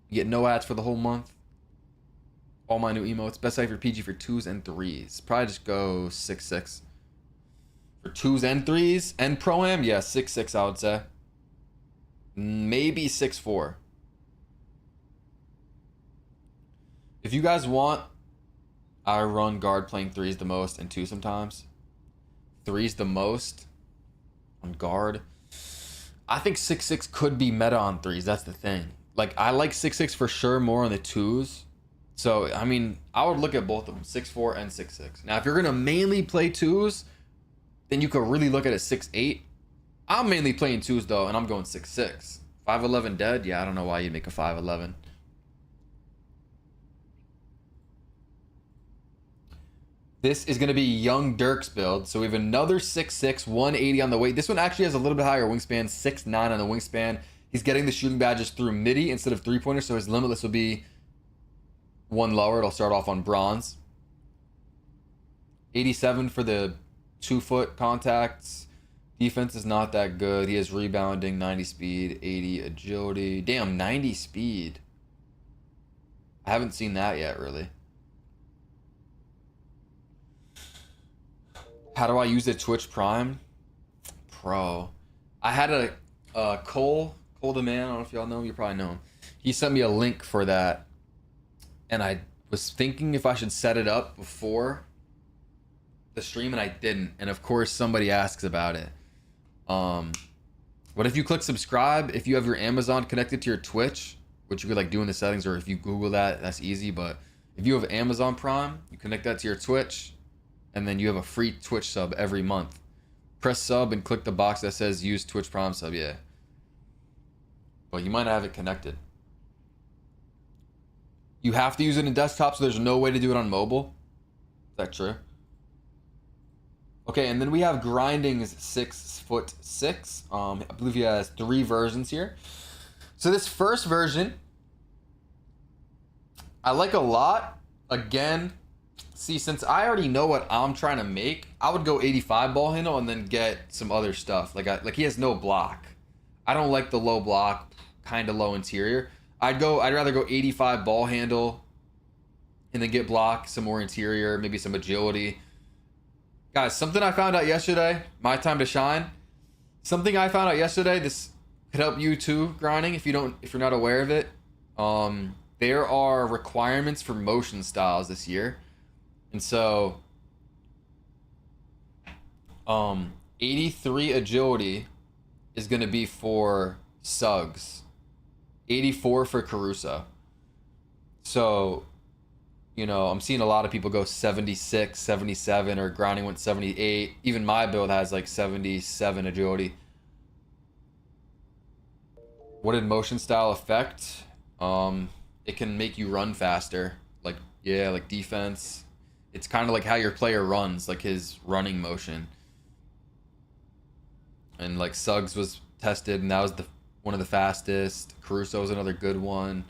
You get no ads for the whole month. All my new emotes. Best height for PG for 2s and 3s. Probably just go 6'6". For 2s and 3s and Pro-Am, yeah, 6'6", I would say. Maybe 6'4". If you guys want, I run guard playing 3s the most and 2 sometimes. 3s the most on guard. I think 6'6" could be meta on 3s. That's the thing. Like, I like 6'6" for sure more on the 2s. So, I mean, I would look at both of them, 6'4" and 6'6". Now, if you're going to mainly play 2s, then you could really look at a 6'8". I'm mainly playing 2s, though, and I'm going 6'6". 5'11" dead? Yeah, I don't know why you'd make a 5'11". This is going to be Young Dirk's build. So we have another 6'6", 180 on the weight. This one actually has a little bit higher wingspan, 6'9" on the wingspan. He's getting the shooting badges through midi instead of 3-pointers, so his limitless will be 1 lower. It'll start off on bronze. 87 for the 2-foot contacts. Defense is not that good. He has rebounding, 90 speed, 80 agility. Damn, 90 speed. I haven't seen that yet, really. How do I use the Twitch Prime? Pro. I had a Cole the man. I don't know if y'all know him. You probably know him. He sent me a link for that. And I was thinking if I should set it up before the stream, and I didn't. And of course, somebody asks about it. But if you click subscribe, if you have your Amazon connected to your Twitch, which you could like do in the settings, or if you Google that, that's easy. But if you have Amazon Prime, you connect that to your Twitch, and then you have a free Twitch sub every month. Press sub and click the box that says use Twitch Prime sub, yeah. But you might not have it connected. You have to use it in desktop, so there's no way to do it on mobile. Is that true? Okay, and then we have Grinding's 6'6". I believe he has 3 versions here. So this first version, I like a lot. Again, see, since I already know what I'm trying to make, I would go 85 ball handle and then get some other stuff. Like he has no block. I don't like the low block, kind of low interior. I'd rather go 85 ball handle and then get block, some more interior, maybe some agility. Guys, something I found out yesterday, my time to shine. Something I found out yesterday, this could help you too, grinding, if you're not aware of it. There are requirements for motion styles this year. And so 83 agility is going to be for Suggs. 84 for Caruso. So, you know, I'm seeing a lot of people go 76, 77, or grinding went 78. Even my build has like 77 agility. What did motion style affect? It can make you run faster. Like, yeah, like defense. It's kind of like how your player runs, like his running motion. And like Suggs was tested, and that was one of the fastest. Caruso was another good one.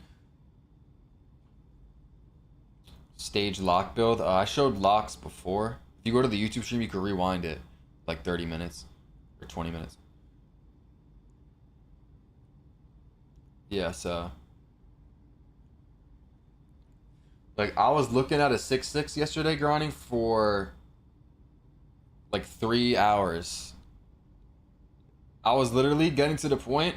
Stage lock build. I showed locks before. If you go to the YouTube stream, you can rewind it like 30 minutes or 20 minutes. Yeah, so like I was looking at a 6-6 yesterday grinding for like 3 hours. I was literally getting to the point,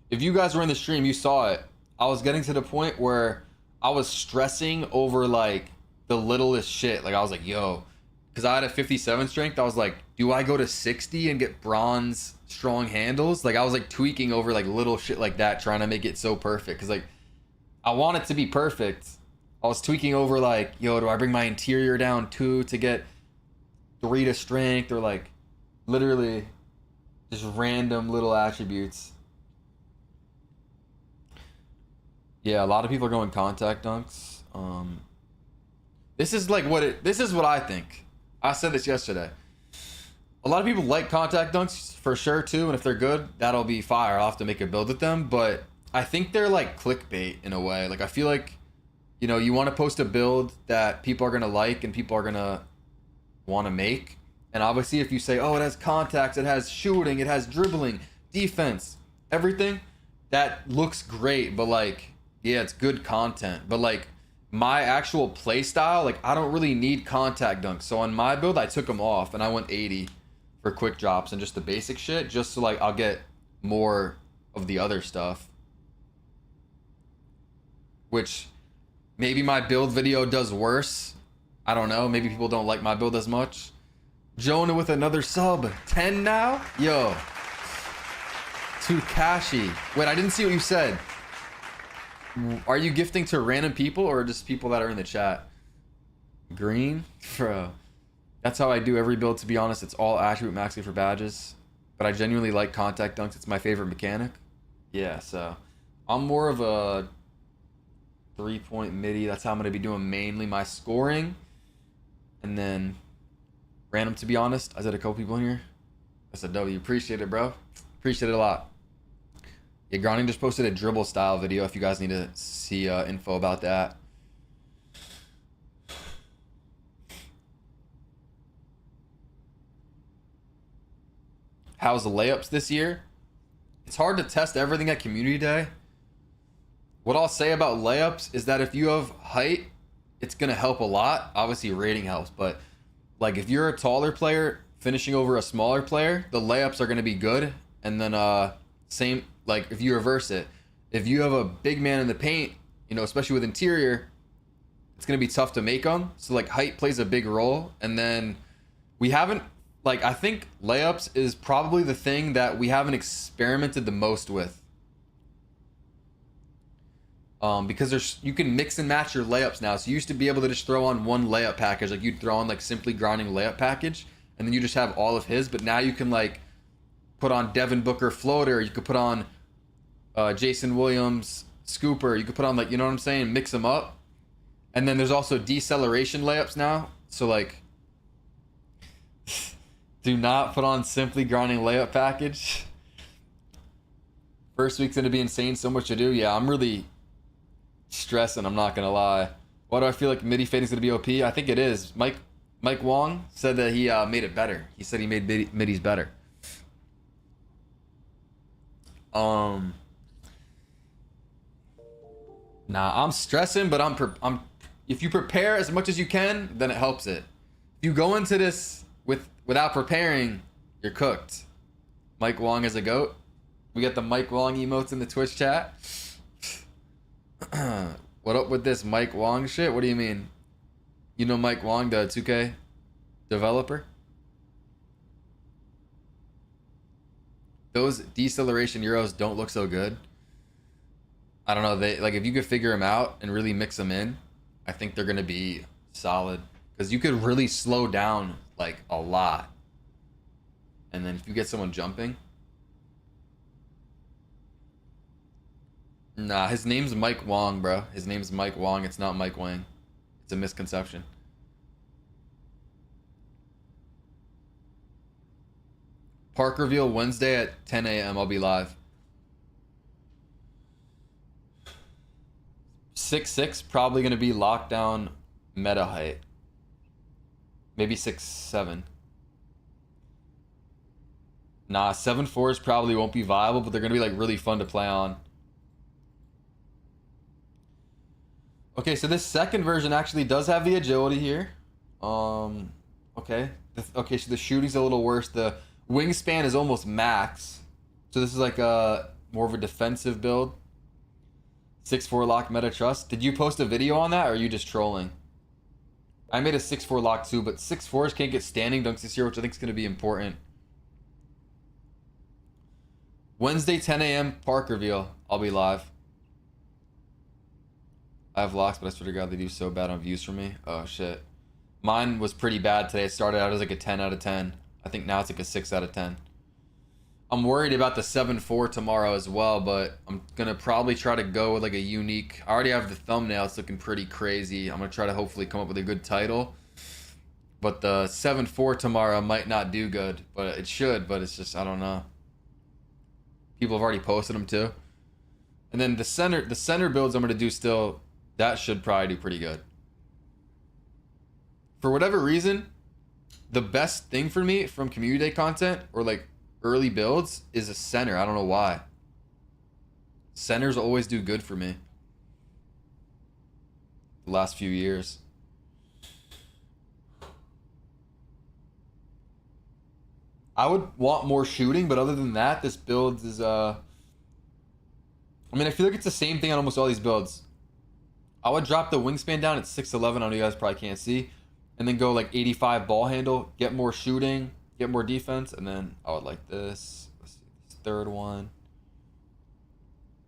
if you guys were in the stream, you saw it. I was getting to the point where I was stressing over like the littlest shit. Like I was like, yo, because I had a 57 strength. I was like, do I go to 60 and get bronze strong handles? Like I was like tweaking over like little shit like that, trying to make it so perfect. Because like I want it to be perfect. I was tweaking over like, yo, do I bring my interior down 2 to get 3 to strength, or like literally just random little attributes. Yeah, a lot of people are going contact dunks. This is what I think. I said this yesterday. A lot of people like contact dunks for sure too, and if they're good, that'll be fire. I'll have to make a build with them, but I think they're like clickbait in a way. Like I feel like, you know, you want to post a build that people are gonna like and people are gonna want to make. And obviously if you say, oh, it has contacts, it has shooting, it has dribbling, defense, everything, that looks great, but like, yeah, it's good content. But like my actual play style, like I don't really need contact dunks. So on my build, I took them off and I went 80 for quick drops and just the basic shit, just so like I'll get more of the other stuff. Which maybe my build video does worse. I don't know. Maybe people don't like my build as much. Jonah with another sub. 10 now? Yo. Tukashi. Wait, I didn't see what you said. Are you gifting to random people or just people that are in the chat? Green? Bro. That's how I do every build, to be honest. It's all attribute maxing for badges. But I genuinely like contact dunks. It's my favorite mechanic. Yeah, so I'm more of a 3-point midi. That's how I'm going to be doing mainly my scoring. And then random, to be honest. I said a couple people in here. That's a W. Appreciate it, bro. Appreciate it a lot. Yeah, Grinding just posted a dribble style video if you guys need to see info about that. How's the layups this year? It's hard to test everything at community day. What I'll say about layups is that if you have height, it's going to help a lot. Obviously rating helps, but like if you're a taller player finishing over a smaller player, the layups are going to be good. And then same, like if you reverse it, if you have a big man in the paint, you know, especially with interior, it's going to be tough to make them. So like height plays a big role. And then we haven't, like, I think layups is probably the thing that we haven't experimented the most with. Because you can mix and match your layups now. So you used to be able to just throw on one layup package. Like you'd throw on like Simply Grinding layup package, and then you just have all of his. But now you can like put on Devin Booker floater. You could put on Jason Williams scooper. You could put on, like, you know what I'm saying? Mix them up. And then there's also deceleration layups now. So like, do not put on Simply Grinding layup package. First week's gonna be insane. So much to do. Yeah, I'm really stressing, I'm not gonna lie. Why do I feel like midi fading's gonna be OP? I think it is. Mike Wong said that he made it better. He said he made midis better. Nah, I'm stressing, but I'm if you prepare as much as you can, then it helps it. If you go into this without preparing, you're cooked. Mike Wong is a goat. We got the Mike Wong emotes in the Twitch chat. What up with this Mike Wong shit? What do you mean? You know Mike Wong, the 2K developer? Those deceleration Euros don't look so good. I don't know. They, like, if you could figure them out and really mix them in, I think they're gonna be solid. Because you could really slow down like a lot. And then if you get someone jumping, Nah, his name's Mike Wong, bro. His name's Mike Wong. It's not Mike Wang. It's a misconception. Park reveal Wednesday at 10 a.m. I'll be live. 6'6", probably going to be lockdown meta height. Maybe 6'7". Nah, 7'4s probably won't be viable, but they're going to be like really fun to play on. Okay, so this second version actually does have the agility here. Okay. Okay, so the shooting's a little worse. The wingspan is almost max. So this is like a more of a defensive build. 6'4 lock meta trust. Did you post a video on that, or are you just trolling? I made a 6'4 lock too, but 6'4s can't get standing dunks this year, which I think is going to be important. Wednesday, 10 a.m. park reveal. I'll be live. I have locks, but I swear to God, they do so bad on views for me. Oh, shit. Mine was pretty bad today. It started out as like a 10 out of 10. I think now it's like a 6 out of 10. I'm worried about the 7-4 tomorrow as well, but I'm going to probably try to go with like a unique... I already have the thumbnail. It's looking pretty crazy. I'm going to try to hopefully come up with a good title. But the 7-4 tomorrow might not do good, but it should, but it's just, I don't know. People have already posted them too. And then the center builds I'm going to do still... That should probably do pretty good. For whatever reason, the best thing for me from community day content or like early builds is a center. I don't know why. Centers always do good for me. The last few years. I would want more shooting, but other than that, this build is I mean, I feel like it's the same thing on almost all these builds. I would drop the wingspan down at 6'11", I know you guys probably can't see, and then go like 85 ball handle, get more shooting, get more defense, and then I would like this. Let's see, this third one.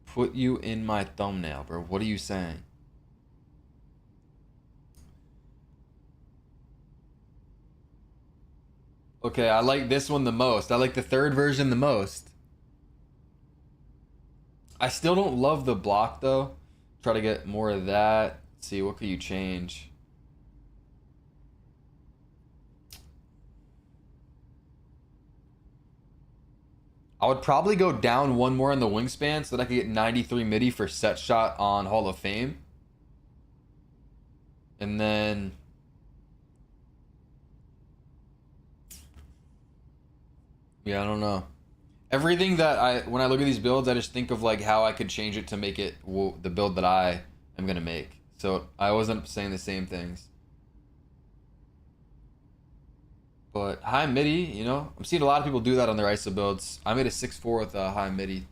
Put you in my thumbnail, bro. What are you saying? Okay, I like this one the most. I like the third version the most. I still don't love the block though. Try to get more of that. Let's see, what could you change? I would probably go down one more on the wingspan so that I could get 93 midi for set shot on Hall of Fame. And then... Yeah, I don't know. Everything that when I look at these builds, I just think of like how I could change it to make it the build that I am gonna make. So I always end up saying the same things. But high midi, you know, I'm seeing a lot of people do that on their ISO builds. I made a 6'4 with a high midi.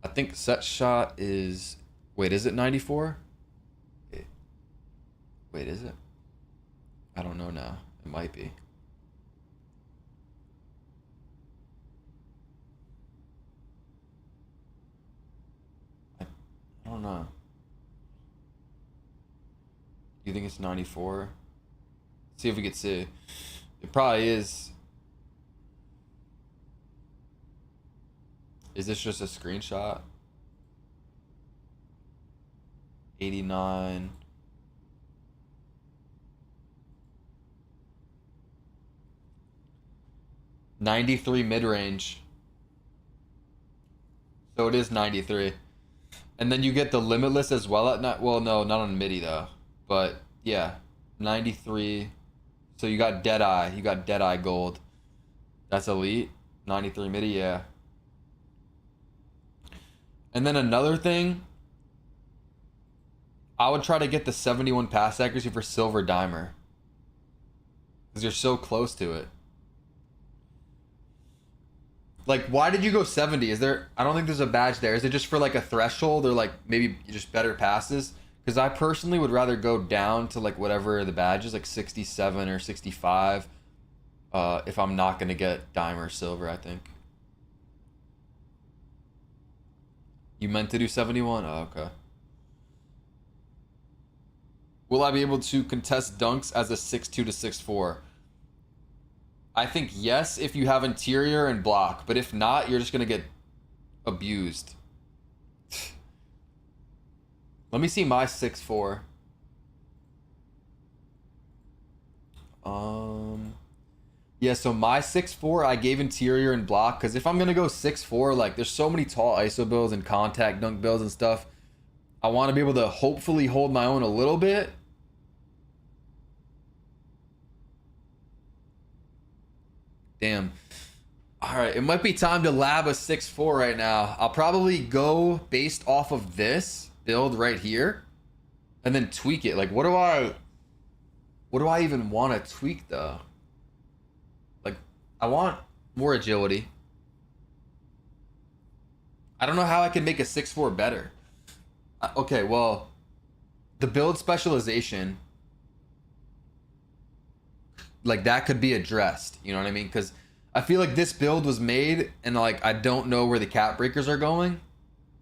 I think set shot is... Wait, is it 94? Wait, is it? I don't know now. It might be. I don't know. You think it's 94? See if we can see. It probably is. Is this just a screenshot? 89. $93 mid-range. So it is 93. And then you get the limitless as well at night. Well, no, not on MIDI though. But yeah, 93. So you got Deadeye. You got Deadeye gold. That's elite. 93 MIDI, yeah. And then another thing, I would try to get the 71 pass accuracy for Silver Dimer. Because you're so close to it. Like, why did you go 70? Is there... I don't think there's a badge there. Is it just for, like, a threshold or, like, maybe just better passes? Because I personally would rather go down to, like, whatever the badge is, like 67 or 65, if I'm not going to get Dimer Silver, I think. You meant to do 71? Oh, okay. Will I be able to contest dunks as a 6'2 to 6'4"? I think yes if you have interior and block, but if not, you're just gonna get abused. Let me see my 6'4". Yeah, so my 6'4", I gave interior and block, because if I'm gonna go 6'4", like there's so many tall ISO builds and contact dunk builds and stuff. I want to be able to hopefully hold my own a little bit. Damn. All right, it might be time to lab a 6'4" right now. I'll probably go based off of this build right here and then tweak it. Like, what do I even want to tweak though? Like, I want more agility. I don't know how I can make a 6'4" better. Okay, well, the build specialization, like that could be addressed. You know what I mean? Because I feel like this build was made and like I don't know where the cap breakers are going.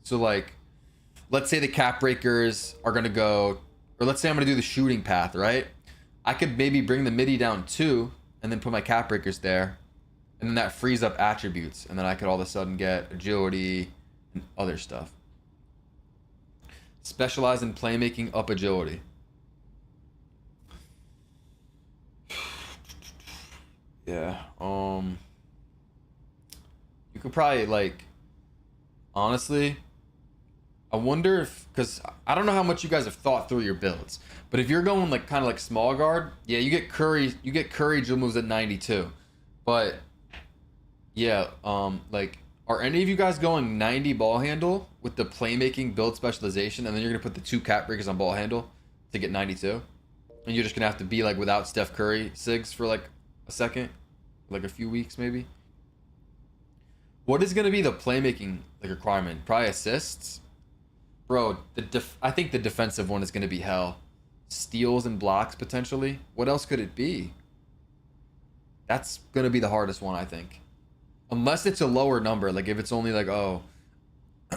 So like, let's say the cap breakers are gonna go, or let's say I'm gonna do the shooting path, right? I could maybe bring the midi down 2 and then put my cap breakers there, and then that frees up attributes, and then I could all of a sudden get agility and other stuff. Specialize in playmaking, up agility. Yeah. You could probably like, honestly, I wonder if, because I don't know how much you guys have thought through your builds, but if you're going like kind of like small guard, yeah, you get Curry dribble moves at 92, but yeah, like, are any of you guys going 90 ball handle with the playmaking build specialization, and then you're gonna put the 2 cap breakers on ball handle to get 92, and you're just gonna have to be like without Steph Curry sigs for like a second, like a few weeks maybe? What is gonna be the playmaking like requirement? Probably assists. Bro, I think the defensive one is going to be hell. Steals and blocks, potentially. What else could it be? That's going to be the hardest one, I think. Unless it's a lower number. Like, if it's only like, oh,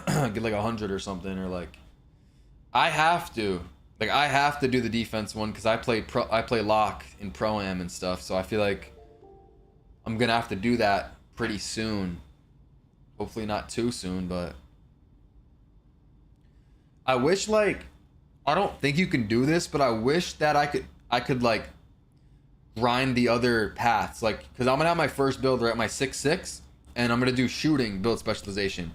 get like 100 or something. Or like, I have to do the defense one because I play lock in Pro-Am and stuff. So I feel like I'm going to have to do that pretty soon. Hopefully not too soon, but... I wish, like, I don't think you can do this, but I wish that I could like grind the other paths, like, because I'm gonna have my first build right at my 6'6", and I'm gonna do shooting build specialization.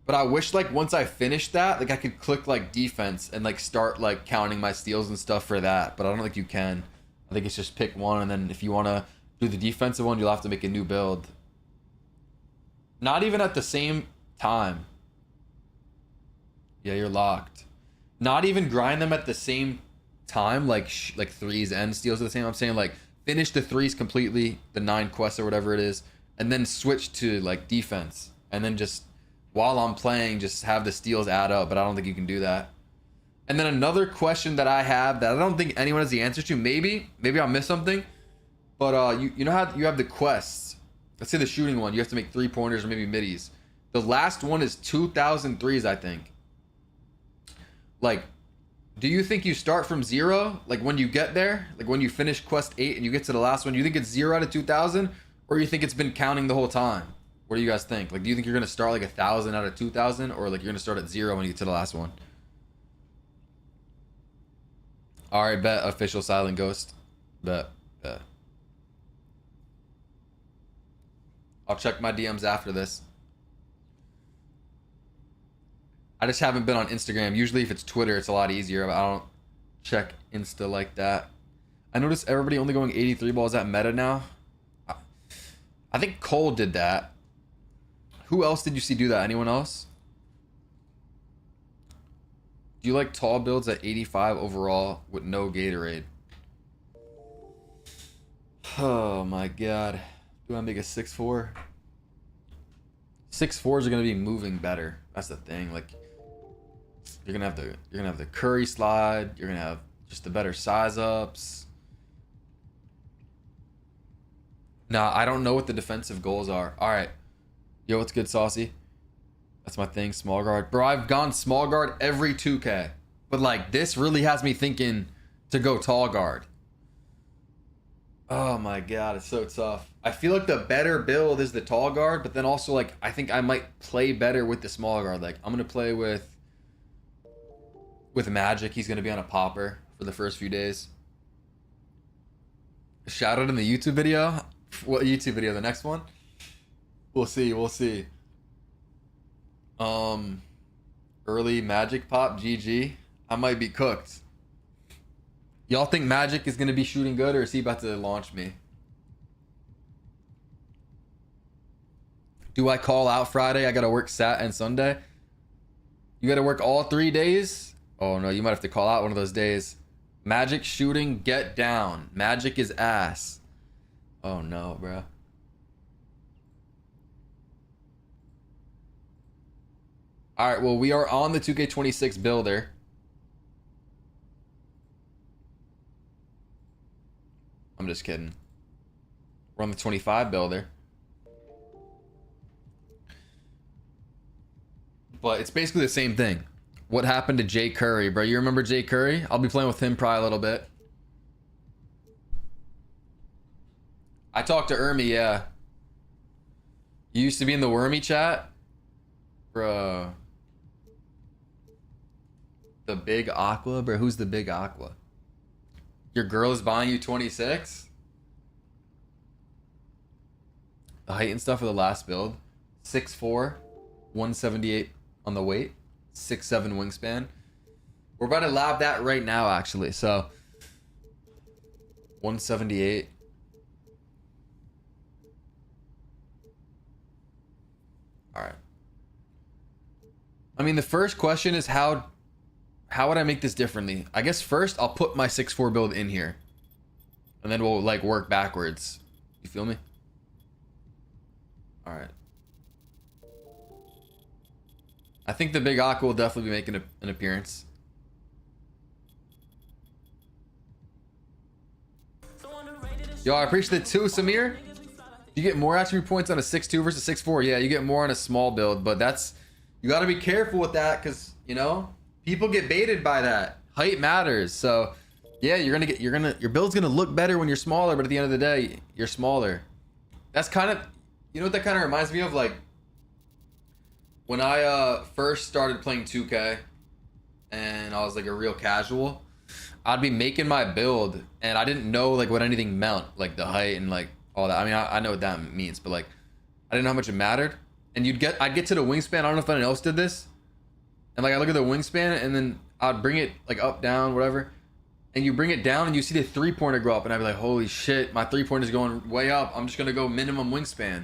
But I wish like once I finish that, like I could click like defense and like start like counting my steals and stuff for that. But I don't think you can. I think it's just pick one, and then if you want to do the defensive one, you'll have to make a new build. Not even at the same time. Yeah, you're locked. Not even grind them at the same time, like threes and steals at the same. I'm saying like finish the threes completely, the 9 quests or whatever it is, and then switch to like defense, and then just while I'm playing, just have the steals add up. But I don't think you can do that. And then another question that I have that I don't think anyone has the answer to. Maybe I'll miss something, but you know how you have the quests. Let's say the shooting one, you have to make 3-pointers or maybe middies. The last one is 2,000 threes, I think. Like, do you think you start from 0? Like when you get there, like when you finish quest 8 and you get to the last one, do you think it's 0 out of 2,000, or you think it's been counting the whole time? What do you guys think? Like, do you think you're gonna start like 1,000 out of 2,000, or like you're gonna start at 0 when you get to the last one? All right, bet. Official silent ghost. Bet. I'll check my DMs after this. I just haven't been on Instagram. Usually if it's Twitter, it's a lot easier, but I don't check Insta like that. I noticed everybody only going 83 balls at meta now. I think Cole did that. Who else did you see do that? Anyone else? Do you like tall builds at 85 overall with no Gatorade? Oh my god. Do I make a 6'4"? 6'4s are gonna be moving better. That's the thing. Like, you're gonna have the Curry slide. You're gonna have just the better size ups. Nah, I don't know what the defensive goals are. All right, yo, what's good, Saucy? That's my thing, small guard, bro. I've gone small guard every 2K, but like this really has me thinking to go tall guard. Oh my god, it's so tough. I feel like the better build is the tall guard, but then also like I think I might play better with the small guard. Like I'm gonna play with With Magic, he's gonna be on a popper for the first few days. Shout out in the YouTube video. What YouTube video? The next one? We'll see. We'll see. Early Magic pop. GG. I might be cooked. Y'all think Magic is gonna be shooting good, or is he about to launch me? Do I call out Friday? I gotta work Sat and Sunday. You gotta work all 3 days? Oh no, you might have to call out one of those days. Magic shooting, get down. Magic is ass. Oh no, bro. All right, well, we are on the 2K26 builder. I'm just kidding. We're on the 25 builder. But it's basically the same thing. What happened to Jay Curry, bro? You remember Jay Curry? I'll be playing with him probably a little bit. I talked to Ermi, yeah. You used to be in the Wormy chat? Bro. The big Aqua? Bro, who's the big Aqua? Your girl is buying you 26? The height and stuff for the last build. 6'4", 178 on the weight. 6'7" wingspan. We're about to lab that right now, actually. So 178. All right. I mean, the first question is how would I make this differently? I guess first I'll put my 6'4" build in here, and then we'll like work backwards. You feel me? All right. I think the big Aqua will definitely be making an appearance. Yo, I appreciate it too, Samir. You get more attribute points on a 6'2" versus 6'4". Yeah, you get more on a small build, but that's, you got to be careful with that because, you know, people get baited by that. Height matters. So, yeah, your build's going to look better when you're smaller, but at the end of the day, you're smaller. That's kind of, you know what that kind of reminds me of? Like, when I first started playing 2K and I was like a real casual, I'd be making my build and I didn't know like what anything meant, like the height and like all that. I mean, I know what that means, but like I didn't know how much it mattered. And I'd get to the wingspan. I don't know if anyone else did this. And like I look at the wingspan and then I'd bring it like up, down, whatever. And you bring it down and you see the 3-pointer go up and I'd be like, holy shit, my 3-pointer is going way up. I'm just gonna go minimum wingspan.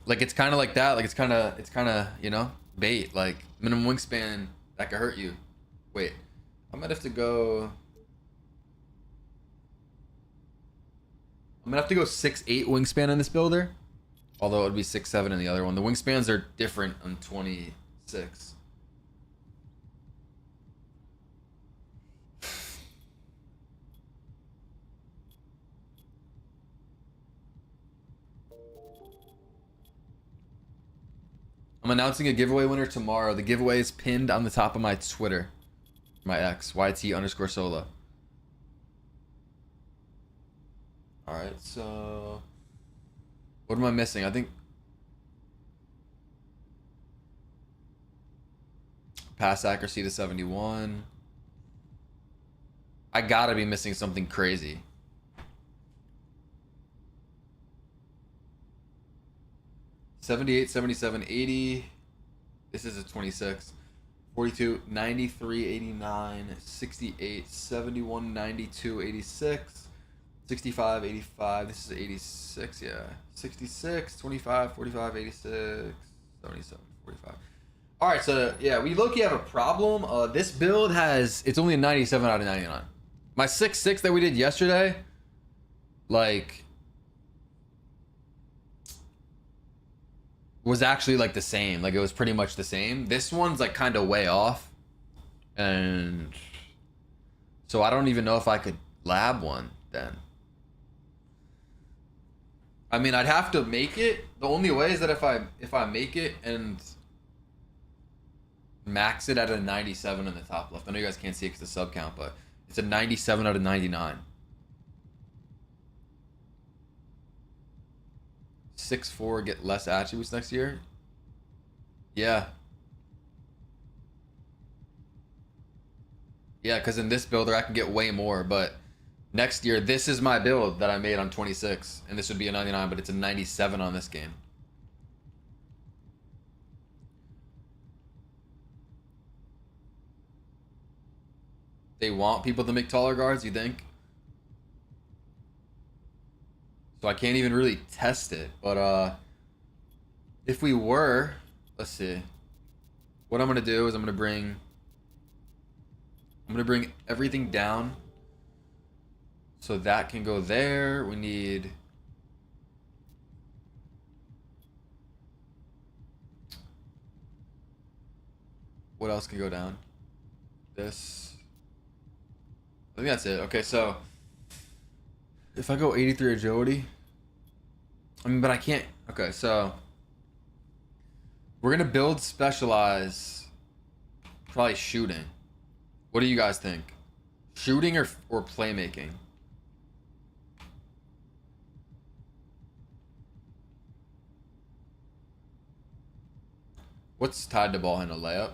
Like it's kind of like that. Like it's kind of, you know, bait. Like minimum wingspan that could hurt you. Wait, I might have to go. I'm gonna have to go 6'8" wingspan in this builder, although it would be 6'7" in the other one. The wingspans are different on 26. I'm announcing a giveaway winner tomorrow. The giveaway is pinned on the top of my Twitter. My ex, YT_solo. Alright, so what am I missing? I think pass accuracy to 71. I gotta be missing something crazy. $78, $77, $80. This is a 26. $42, $93, $89, $68, $71, $92, $86, $65, $85. This is 86, yeah. $66, $25, $45, $86, $77, $45. All right, so yeah, we low-key have a problem. This build it's only a 97 out of 99. My 6'6" that we did yesterday, like, was actually like the same. Like it was pretty much the same. This one's like kind of way off. And so I don't even know if I could lab one then. I mean, I'd have to make it. The only way is that if I make it and max it at a 97 in the top left. I know you guys can't see it because the sub count, but it's a 97 out of 99. 6'4", get less attributes next year. Yeah. Yeah, because in this builder I can get way more, but next year this is my build that I made on 26, and this would be a 99, but it's a 97 on this game. They want people to make taller guards, you think? So I can't even really test it, but if we were, let's see. What I'm gonna do is I'm gonna bring everything down so that can go there. We need what else can go down? This. I think that's it. Okay, so if I go 83 agility, I mean, but I can't. Okay, so we're gonna build specialize, probably shooting. What do you guys think? Shooting or playmaking? What's tied to ball handle? Layup?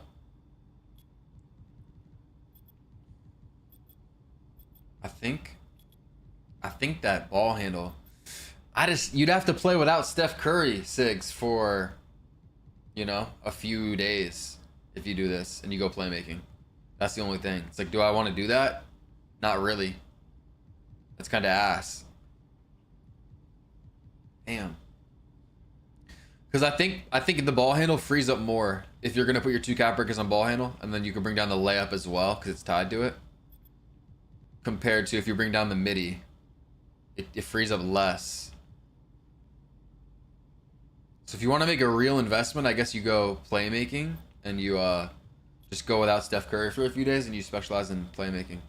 I think that ball handle. You'd have to play without Steph Curry, Sigs, for, you know, a few days if you do this and you go playmaking. That's the only thing. It's like, do I want to do that? Not really. That's kind of ass. Damn. Because I think the ball handle frees up more if you're gonna put your 2 cap breakers on ball handle, and then you can bring down the layup as well because it's tied to it. Compared to if you bring down the midi, it frees up less. So if you want to make a real investment, I guess you go playmaking and you just go without Steph Curry for a few days and you specialize in playmaking.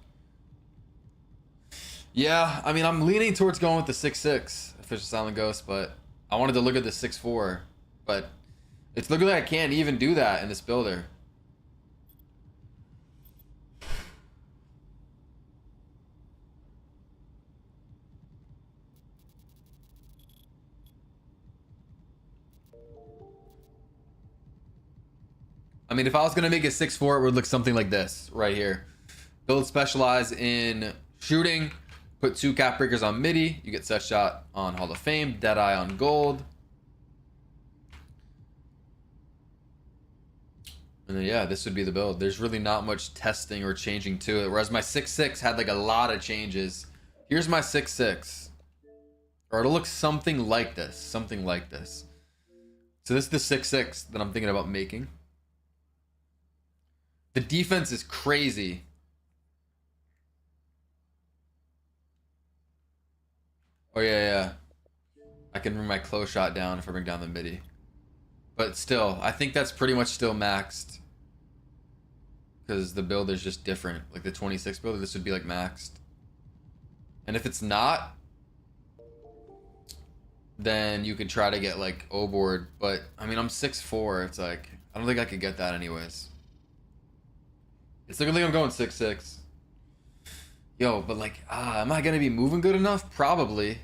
Yeah, I mean, I'm leaning towards going with the 6'6", Official Silent Ghost, but I wanted to look at the 6'4", but it's looking like I can't even do that in this builder. I mean, if I was going to make a 6'4", it would look something like this right here. Build specialize in shooting, put 2 cap breakers on midi, you get set shot on Hall of Fame, Deadeye on gold. And then, yeah, this would be the build. There's really not much testing or changing to it. Whereas my 6'6" had like a lot of changes. Here's my 6'6". Or it'll look something like this. Something like this. So this is the 6'6" that I'm thinking about making. The defense is crazy. Oh, yeah. I can bring my close shot down if I bring down the midi. But still, I think that's pretty much still maxed. Because the build is just different. Like the 26 builder, this would be like maxed. And if it's not, then you could try to get like O-board. But, I mean, I'm 6'4". It's like, I don't think I could get that anyways. It's looking like I'm going 6'6". Yo, but like, am I going to be moving good enough? Probably.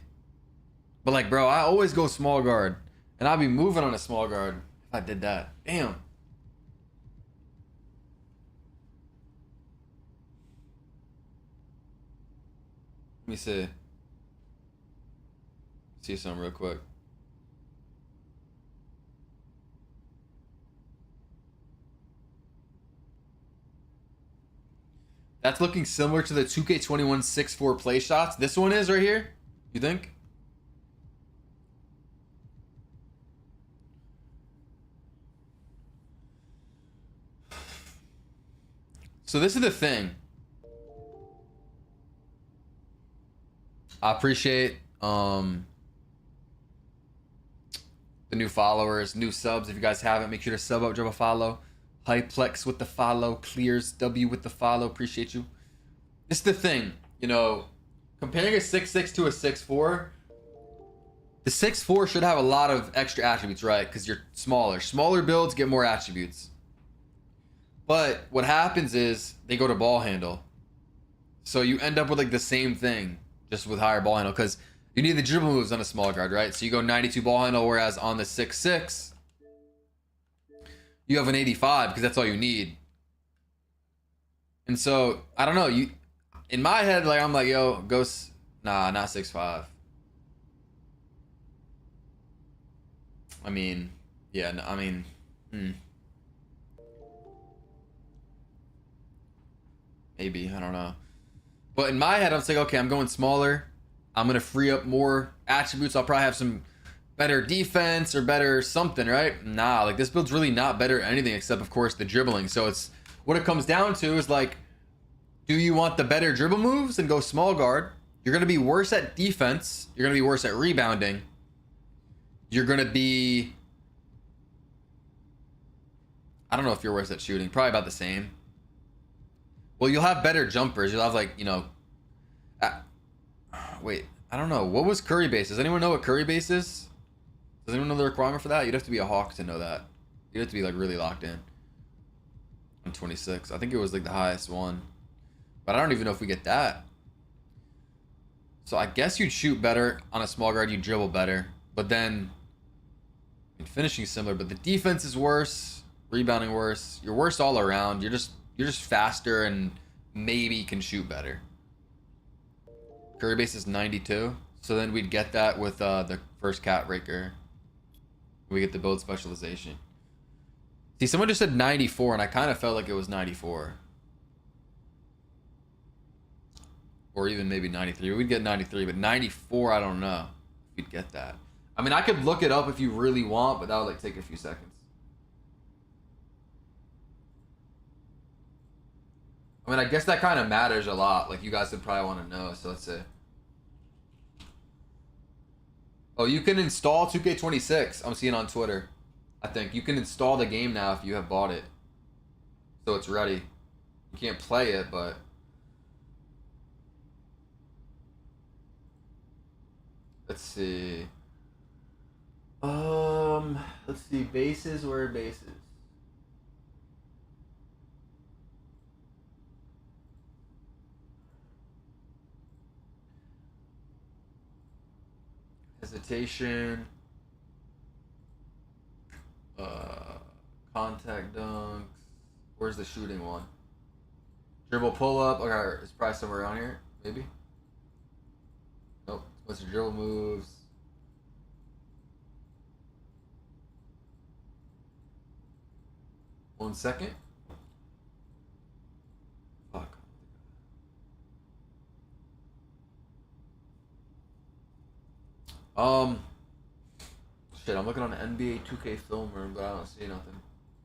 But like, bro, I always go small guard. And I'll be moving on a small guard if I did that. Damn. Let me see. See something real quick. That's looking similar to the 2K21 6'4" play shots. This one is right here. You think? So this is the thing. I appreciate the new followers, new subs. If you guys haven't, make sure to sub up, drop a follow. Hyplex with the follow, Clears W with the follow. Appreciate you. This is the thing, you know, comparing a 6'6" to a 6'4", the 6'4" should have a lot of extra attributes, right? Because you're smaller. Smaller builds get more attributes. But what happens is they go to ball handle. So you end up with like the same thing, just with higher ball handle, because you need the dribble moves on a small guard, right? So you go 92 ball handle, whereas on the 6'6", you have an 85 because that's all you need. And so I don't know. You in my head, like I'm like, yo, go. Nah, not 6'5". I mean, yeah. No, I mean, maybe I don't know. But in my head, I'm like, okay, I'm going smaller. I'm gonna free up more attributes. I'll probably have some better defense or better something, right? Nah, like this build's really not better at anything except, of course, the dribbling. So it's what it comes down to is like, do you want the better dribble moves and go small guard? You're gonna be worse at defense. You're gonna be worse at rebounding. You're gonna be, I don't know if you're worse at shooting. Probably about the same. Well, you'll have better jumpers. You'll have like, uh, wait, I don't know. What was Curry base? Does anyone know what Curry base is? Does anyone know the requirement for that? You'd have to be a Hawk to know that. You'd have to be like really locked in. On 26. I think it was like the highest one. But I don't even know if we get that. So I guess you'd shoot better on a small guard. You'd dribble better. But then, I mean, finishing is similar. But the defense is worse. Rebounding worse. You're worse all around. You're just faster and maybe can shoot better. Curry base is 92. So then we'd get that with the first cat breaker. We get the build specialization. See, someone just said 94, and I kind of felt like it was 94. Or even maybe 93. We'd get 93, but 94, I don't know if we'd get that. I mean, I could look it up if you really want, but that would like take a few seconds. I mean, I guess that kind of matters a lot. Like, you guys would probably want to know, so let's see. Oh, you can install 2K26. I'm seeing on Twitter. I think you can install the game now if you have bought it. So it's ready. You can't play it, but let's see. Let's see. Bases, where are bases? Hesitation. Contact dunks. Where's the shooting one? Dribble pull up. Okay, it's probably somewhere around here. Maybe. Nope. What's your dribble moves? One second. Fuck. Shit, I'm looking on the NBA 2K film room, but I don't see nothing.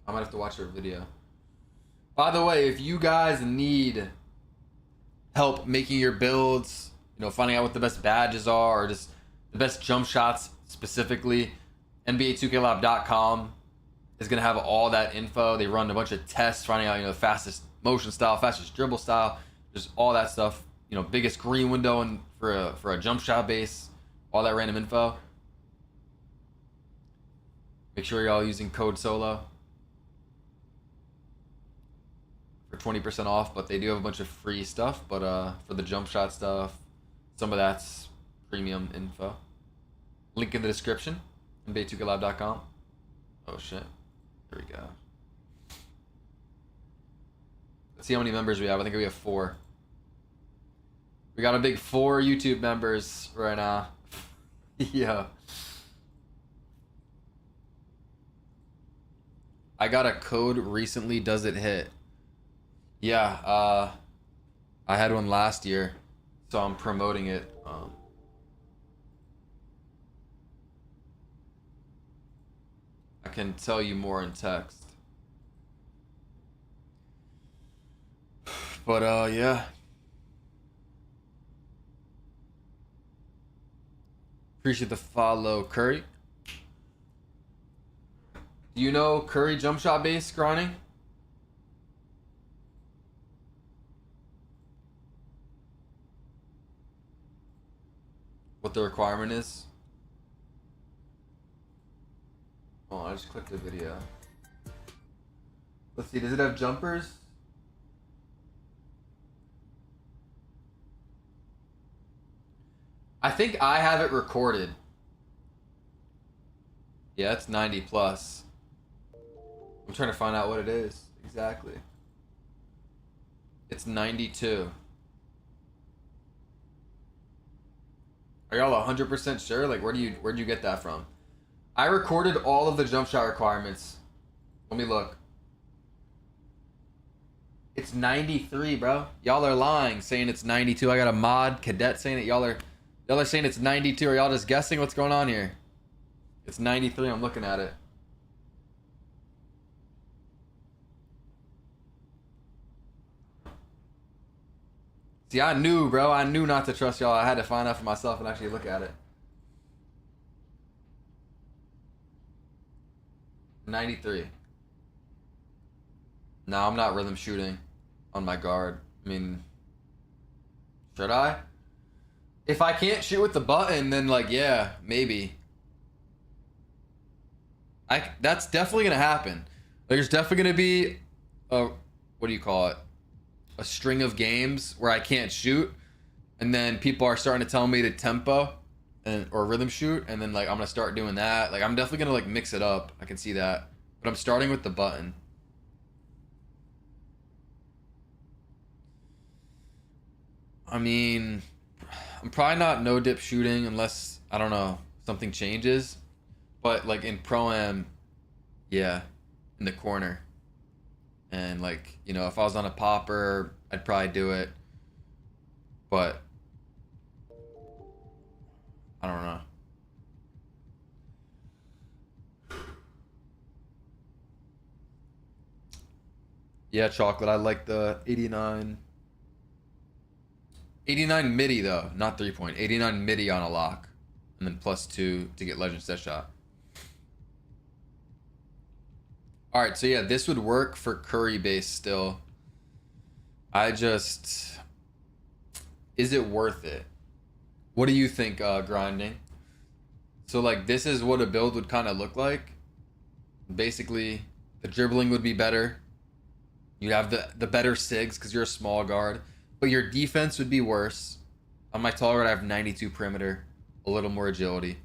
I might have to watch their video. By the way, if you guys need help making your builds, finding out what the best badges are, or just the best jump shots specifically, NBA2KLab.com is going to have all that info. They run a bunch of tests, finding out, the fastest motion style, fastest dribble style, just all that stuff. Biggest green window for a jump shot base, all that random info. Make sure you're all using code SOLO for 20% off, but they do have a bunch of free stuff. But for the jump shot stuff, some of that's premium info. Link in the description, NBA2KLab.com. Oh shit. Here we go. Let's see how many members we have. I think we have 4. We got a big 4 YouTube members right now. Yeah. I got a code recently. Does it hit? Yeah, I had one last year, so I'm promoting it. I can tell you more in text. But yeah. Appreciate the follow, Curry. Do you know Curry jump shot base grinding? What the requirement is? Oh, I just clicked the video. Let's see, does it have jumpers? I think I have it recorded. Yeah, it's 90 plus. I'm trying to find out what it is exactly. It's 92. Are y'all 100% sure? Like, where'd you get that from? I recorded all of the jump shot requirements. Let me look. It's 93, bro. Y'all are lying, saying it's 92. I got a mod cadet saying it. Y'all are saying it's 92. Are y'all just guessing what's going on here? It's 93. I'm looking at it. See, I knew, bro. I knew not to trust y'all. I had to find out for myself and actually look at it. 93. No, I'm not rhythm shooting on my guard. I mean, should I? If I can't shoot with the button, then like, yeah, maybe. That's definitely gonna happen. Like, there's definitely gonna be a, what do you call it? A string of games where I can't shoot, and then people are starting to tell me to tempo or rhythm shoot, and then like I'm gonna start doing that. Like, I'm definitely gonna like mix it up. I can see that, but I'm starting with the button. I mean, I'm probably not no dip shooting unless, I don't know, something changes. But like in pro-am, yeah, in the corner. And like, you know, if I was on a popper, I'd probably do it. But I don't know. Yeah, chocolate. I like the 89. 89 midi though, not 3-point. 89 midi on a lock. And then +2 to get legend set shot. Alright, so yeah, this would work for Curry base still. Is it worth it? What do you think, grinding? So like, this is what a build would kind of look like. Basically, the dribbling would be better. You'd have the better SIGs because you're a small guard. But your defense would be worse. On my tall guard, I have 92 perimeter. A little more agility.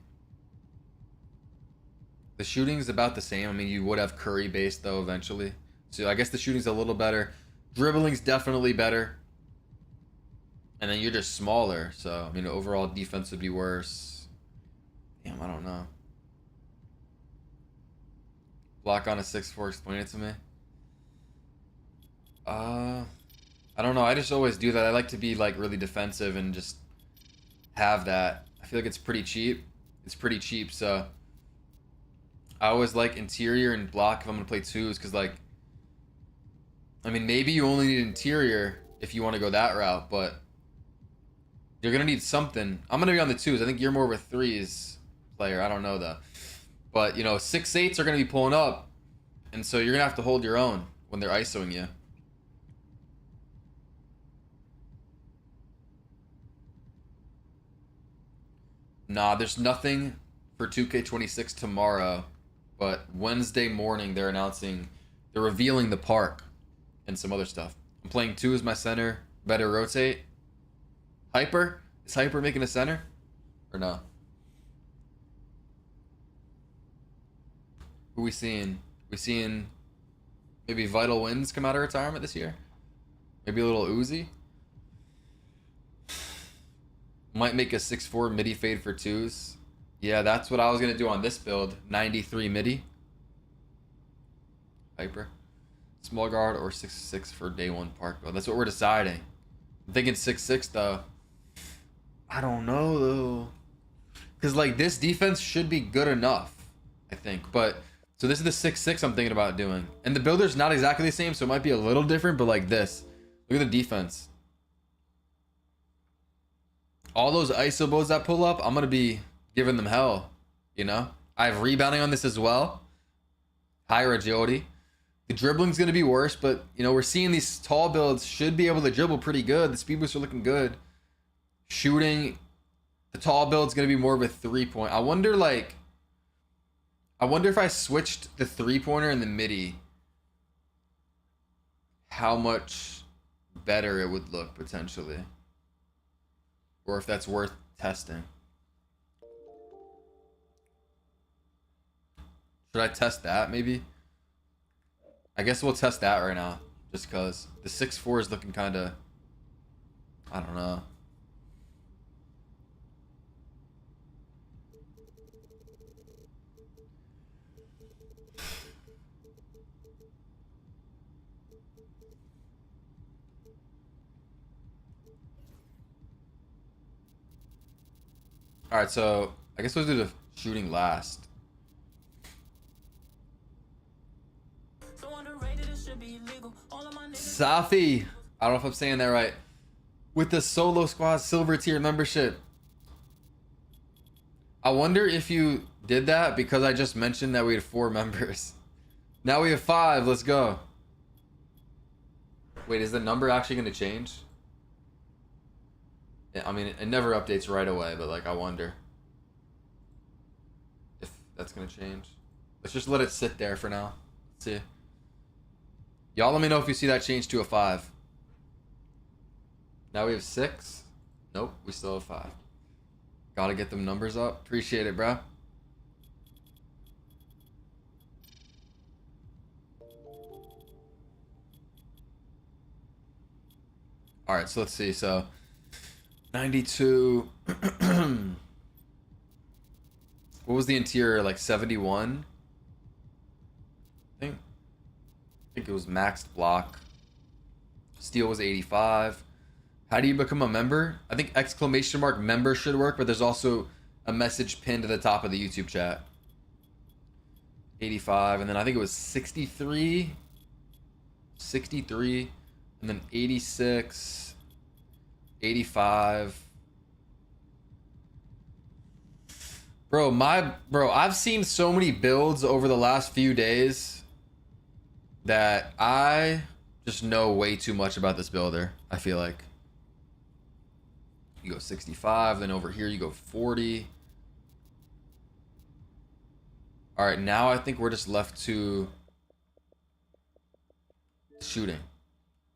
The shooting's about the same. I mean, you would have Curry based though eventually. So I guess the shooting's a little better. Dribbling's definitely better. And then you're just smaller. So, I mean, overall defense would be worse. Damn, I don't know. Block on a 6'4", explain it to me. I don't know. I just always do that. I like to be like really defensive and just have that. I feel like it's pretty cheap. It's pretty cheap, so I always like interior and block if I'm gonna play twos, because like, I mean, maybe you only need interior if you want to go that route, but you're gonna need something. I'm gonna be on the twos. I think you're more of a threes player. I don't know though, but you know, 6'8s are gonna be pulling up, and so you're gonna have to hold your own when they're ISOing you. Nah, there's nothing for 2K26 tomorrow, but Wednesday morning they're revealing the park and some other stuff. I'm playing 2 as my center, better rotate. Hyper? Is Hyper making a center? Or no? Who we seeing? We seeing maybe Vital Winds come out of retirement this year? Maybe a little Uzi? Might make a 6'4" midi fade for 2s. Yeah, that's what I was gonna do on this build. 93 midi. Hyper. Small guard or 6'6" for day 1 park build. That's what we're deciding. I'm thinking 6'6" though. I don't know though. Cause like this defense should be good enough, I think. But so this is the 6'6" I'm thinking about doing. And the builder's not exactly the same, so it might be a little different, but like this. Look at the defense. All those ISO bows that pull up, I'm going to be giving them hell, you know? I have rebounding on this as well. Higher agility. The dribbling's going to be worse, but, you know, we're seeing these tall builds should be able to dribble pretty good. The speed boosts are looking good. Shooting, the tall build's going to be more of a 3-point. I wonder if I switched the 3-pointer and the midi, how much better it would look potentially. Or if that's worth testing. Should I test that maybe? I guess we'll test that right now. just cause the 6-4 is looking kind of, I don't know. All right, so I guess we'll do the shooting last. Safi, I don't know if I'm saying that right. With the solo squad silver tier membership. I wonder if you did that because I just mentioned that we had 4 members. Now we have 5. Let's go. Wait, is the number actually going to change? I mean, it never updates right away, but like I wonder if that's going to change. Let's just let it sit there for now. Let's see. Y'all let me know if you see that change to a 5. Now we have 6. Nope, we still have 5. Gotta get them numbers up. Appreciate it, bro. Alright, so let's see. So 92. What was the interior? Like 71? I think it was maxed block. Steel was 85. How do you become a member? I think exclamation mark member should work, but there's also a message pinned to the top of the YouTube chat. 85, and then I think it was 63, and then 86, 85. Bro, I've seen so many builds over the last few days that I just know way too much about this builder, I feel like. You go 65, then over here you go 40. All right, now I think we're just left to shooting.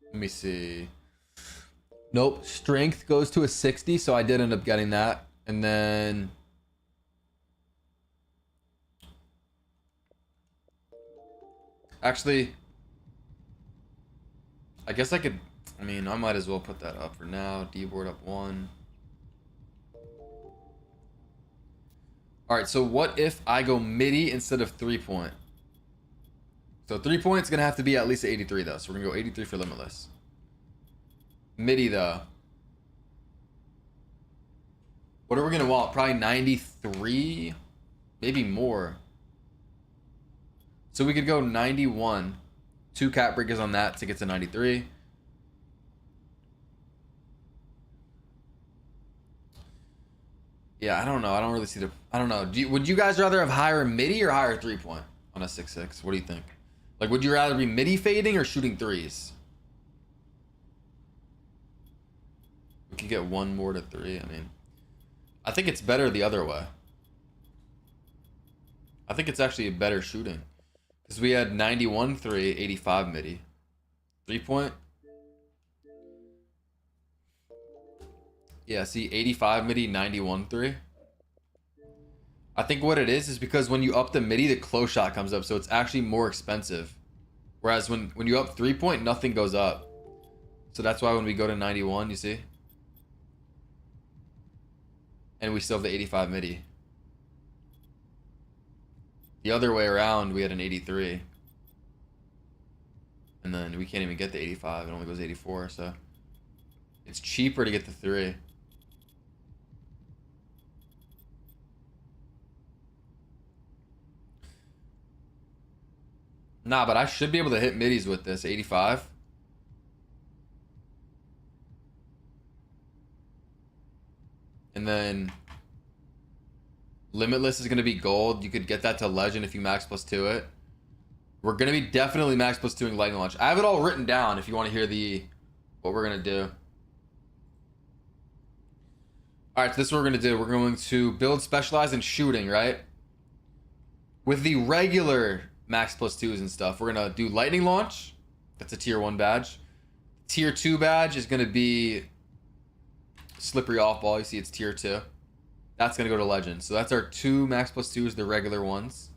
Let me see. Nope, strength goes to a 60, so I did end up getting that. And then actually, I guess I could, I mean, I might as well put that up for now. D-board up 1. All right, so what if I go midi instead of 3-point? So 3-point is going to have to be at least 83, though. So we're going to go 83 for limitless. Midi, though. What are we going to want? Probably 93? Maybe more. So we could go 91. 2 cap breakers on that to get to 93. Yeah, I don't know. I don't really see the... I don't know. Would you guys rather have higher midi or higher 3-point on a 6-6? What do you think? Like, would you rather be midi fading or shooting 3s? We could get 1 more to 3. I mean, I think it's better the other way. I think it's actually a better shooting. Because we had 91 3, 85 midi. 3-point. Yeah, see, 85 midi, 91 3. I think what it is because when you up the midi, the close shot comes up, so it's actually more expensive. Whereas when you up 3-point, nothing goes up. So that's why when we go to 91, you see? And we still have the 85 midi. The other way around, we had an 83. And then we can't even get the 85. It only goes 84, so... It's cheaper to get the 3. Nah, but I should be able to hit middies with this. 85. And then limitless is going to be gold. You could get that to legend if you max +2 it. We're going to be definitely max +2ing lightning launch. I have it all written down if you want to hear what we're going to do. All right, so this is what we're going to do. We're going to build specialize in shooting, right? With the regular max +2s and stuff, we're going to do lightning launch. That's a tier 1 badge. Tier 2 badge is going to be slippery off ball. You see it's tier 2. That's going to go to legend. So that's our 2 max +2s, the regular ones.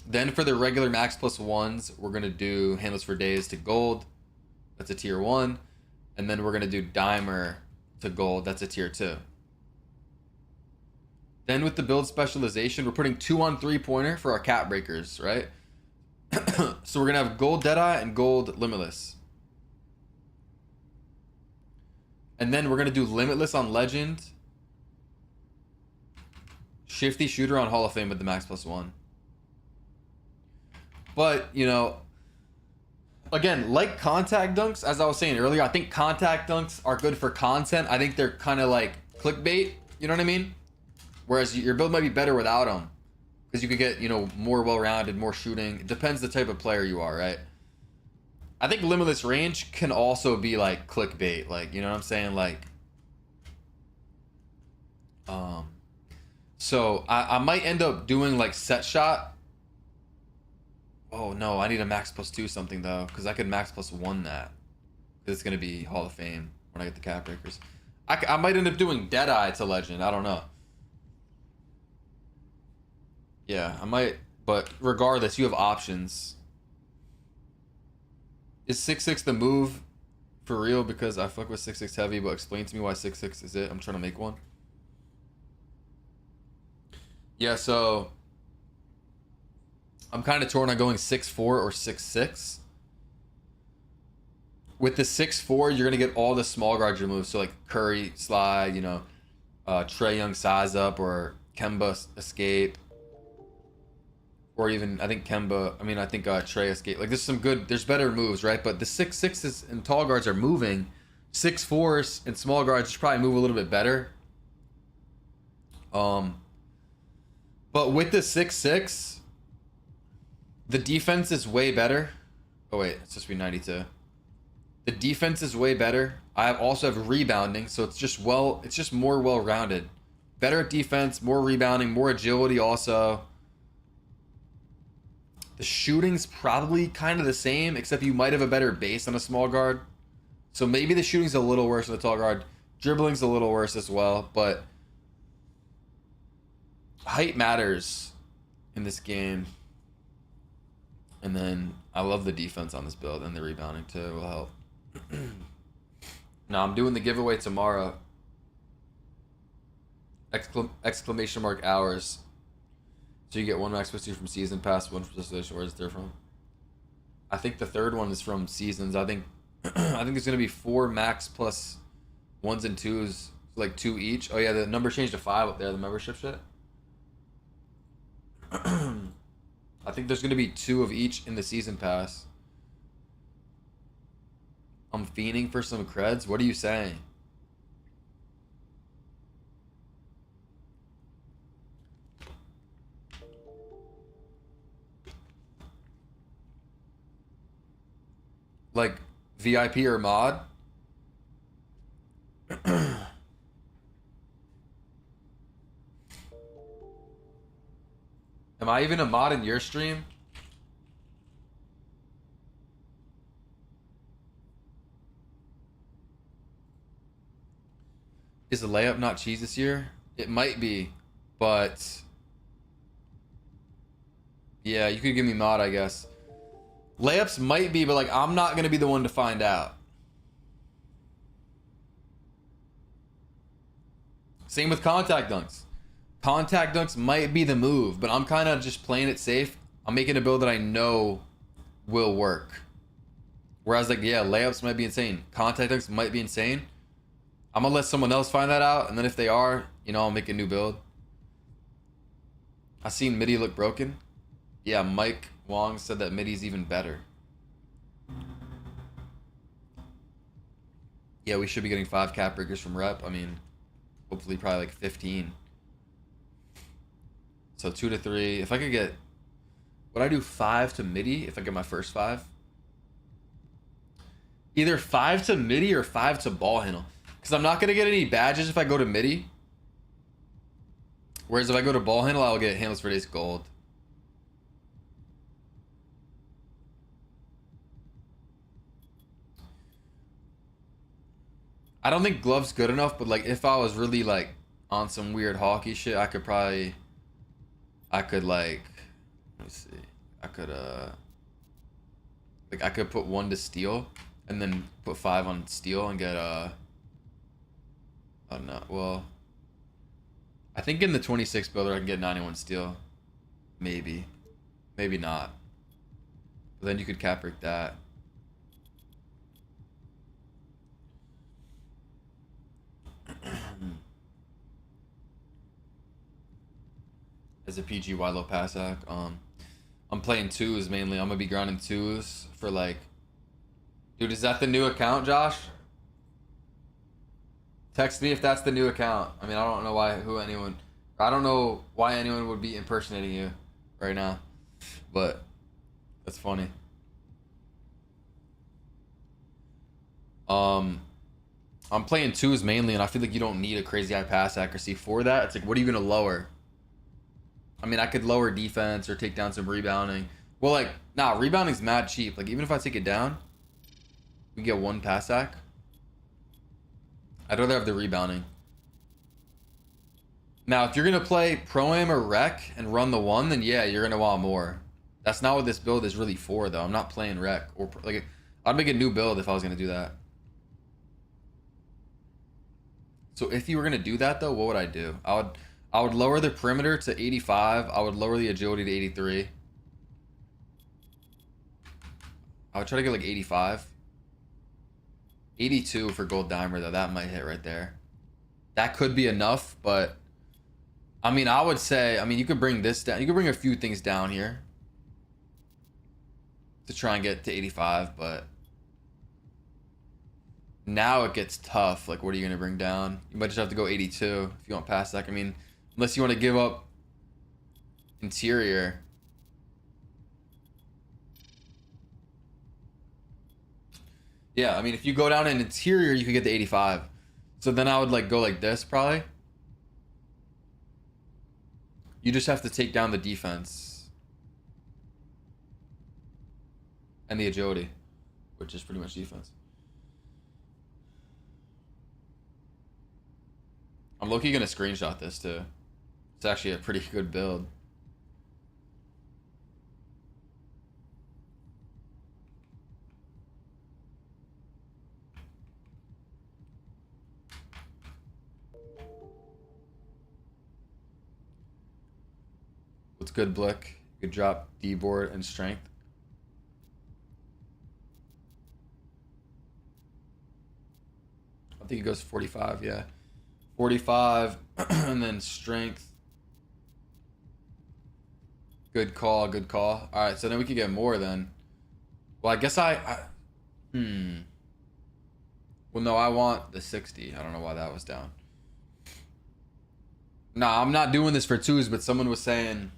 Then for the regular max plus ones, we're gonna do handles for days to gold. That's a tier 1. And then we're gonna do dimer to gold. That's a tier 2. Then with the build specialization, we're putting 2 on 3-pointer for our cap breakers, right? So we're gonna have gold Deadeye and gold Limitless. And then we're gonna do Limitless on Legend. Shifty Shooter on Hall of Fame with the max plus 1. But, you know, again, like contact dunks, as I was saying earlier, I think contact dunks are good for content. I think they're kind of like clickbait, you know what I mean? Whereas your build might be better without them. Because you could get, you know, more well-rounded, more shooting. It depends the type of player you are, right? I think Limitless Range can also be like clickbait. Like, you know what I'm saying? Like, so I might end up doing like set shot. Oh no, I need a max plus 2 something though, because I could max plus 1 that. Because it's gonna be Hall of Fame when I get the cap breakers. I might end up doing Deadeye to Legend. I don't know. Yeah, I might. But regardless, you have options. Is 6'6" the move for real? Because I fuck with 6'6" heavy, but explain to me why 6'6" is it. I'm trying to make one. Yeah, so I'm kind of torn on going 6'4" or 6'6". With the 6'4", you're gonna get all the small guard moves. So like Curry slide, you know, Trae Young size up, or Kemba escape, or even I think Trae escape. Like there's some good, there's better moves, right? But the 6'6" and tall guards are moving. 6'4" and small guards should probably move a little bit better. But with the 6'6", the defense is way better. Oh wait, it's supposed to be 92. The defense is way better. I also have rebounding, so it's just more well-rounded. Better at defense, more rebounding, more agility also. The shooting's probably kind of the same, except you might have a better base on a small guard. So maybe the shooting's a little worse on the tall guard. Dribbling's a little worse as well, but height matters in this game. And then I love the defense on this build, and the rebounding too will help. Now I'm doing the giveaway tomorrow. Exclamation mark hours. So you get 1 max plus 2 from season pass, 1 from specialization. Where is there from? I think the third one is from seasons. I think there's gonna be 4 max plus 1s and 2s, like 2 each. Oh yeah, the number changed to 5 up there. The membership shit. I think there's gonna be 2 of each in the season pass. I'm fiending for some creds. What are you saying? Like VIP or mod? Am I even a mod in your stream? Is the layup not cheese this year? It might be, but yeah, you could give me mod, I guess. Layups might be, but like I'm not gonna be the one to find out. Same with contact dunks. Contact dunks might be the move, but I'm kind of just playing it safe. I'm making a build that I know will work. Whereas like, yeah, layups might be insane. Contact dunks might be insane. I'm gonna let someone else find that out, and then if they are, you know, I'll make a new build. I seen midi look broken. Yeah, Mike Wong said that midi's even better. Yeah, we should be getting 5 cap breakers from rep. I mean, hopefully probably like 15. So 2 to 3. If I could get, would I do 5 to midi if I get my first 5? Either 5 to midi or 5 to ball handle. Because I'm not going to get any badges if I go to midi. Whereas if I go to ball handle, I'll get handles for days gold. I don't think gloves good enough, but like if I was really like on some weird hockey shit, I could like, let me see. I could like I could put 1 to steal and then put 5 on steal and get oh no, well, I think in the 26 builder I can get 91 steal. Maybe. Maybe not. But then you could cap break that. As a PG low pass hack. I'm playing 2s mainly. I'm gonna be grinding 2s for like. Dude, is that the new account, Josh? Text me if that's the new account. I mean, I don't know I don't know why anyone would be impersonating you right now, but that's funny. I'm playing 2s mainly, and I feel like you don't need a crazy high pass accuracy for that. It's like, what are you gonna lower? I mean, I could lower defense or take down some rebounding. Well, like, nah, rebounding's mad cheap. Like, even if I take it down, we get 1 pass hack. I'd rather have the rebounding. Now, if you're gonna play Pro-Am or Rec and run the 1, then yeah, you're gonna want more. That's not what this build is really for, though. I'm not playing Rec or like. I'd make a new build if I was gonna do that. So if you were gonna do that, though, what would I do? I would lower the perimeter to 85. I would lower the agility to 83. I would try to get like 85. 82 for gold dimer, though. That might hit right there. That could be enough, but I mean, I would say, I mean, you could bring this down. You could bring a few things down here to try and get to 85, but now it gets tough. Like, what are you going to bring down? You might just have to go 82 if you want past that. I mean, unless you want to give up interior. Yeah, I mean, if you go down in interior, you could get to 85. So then I would like go like this probably. You just have to take down the defense and the agility, which is pretty much defense. I'm low-key gonna screenshot this too. It's actually a pretty good build. What's good, Blick? You could drop D board and strength. I think it goes 45, yeah. 45 and then strength. Good call, good call. All right, so then we could get more then. Well, I guess well, no, I want the 60. I don't know why that was down. Nah, I'm not doing this for 2s, but someone was saying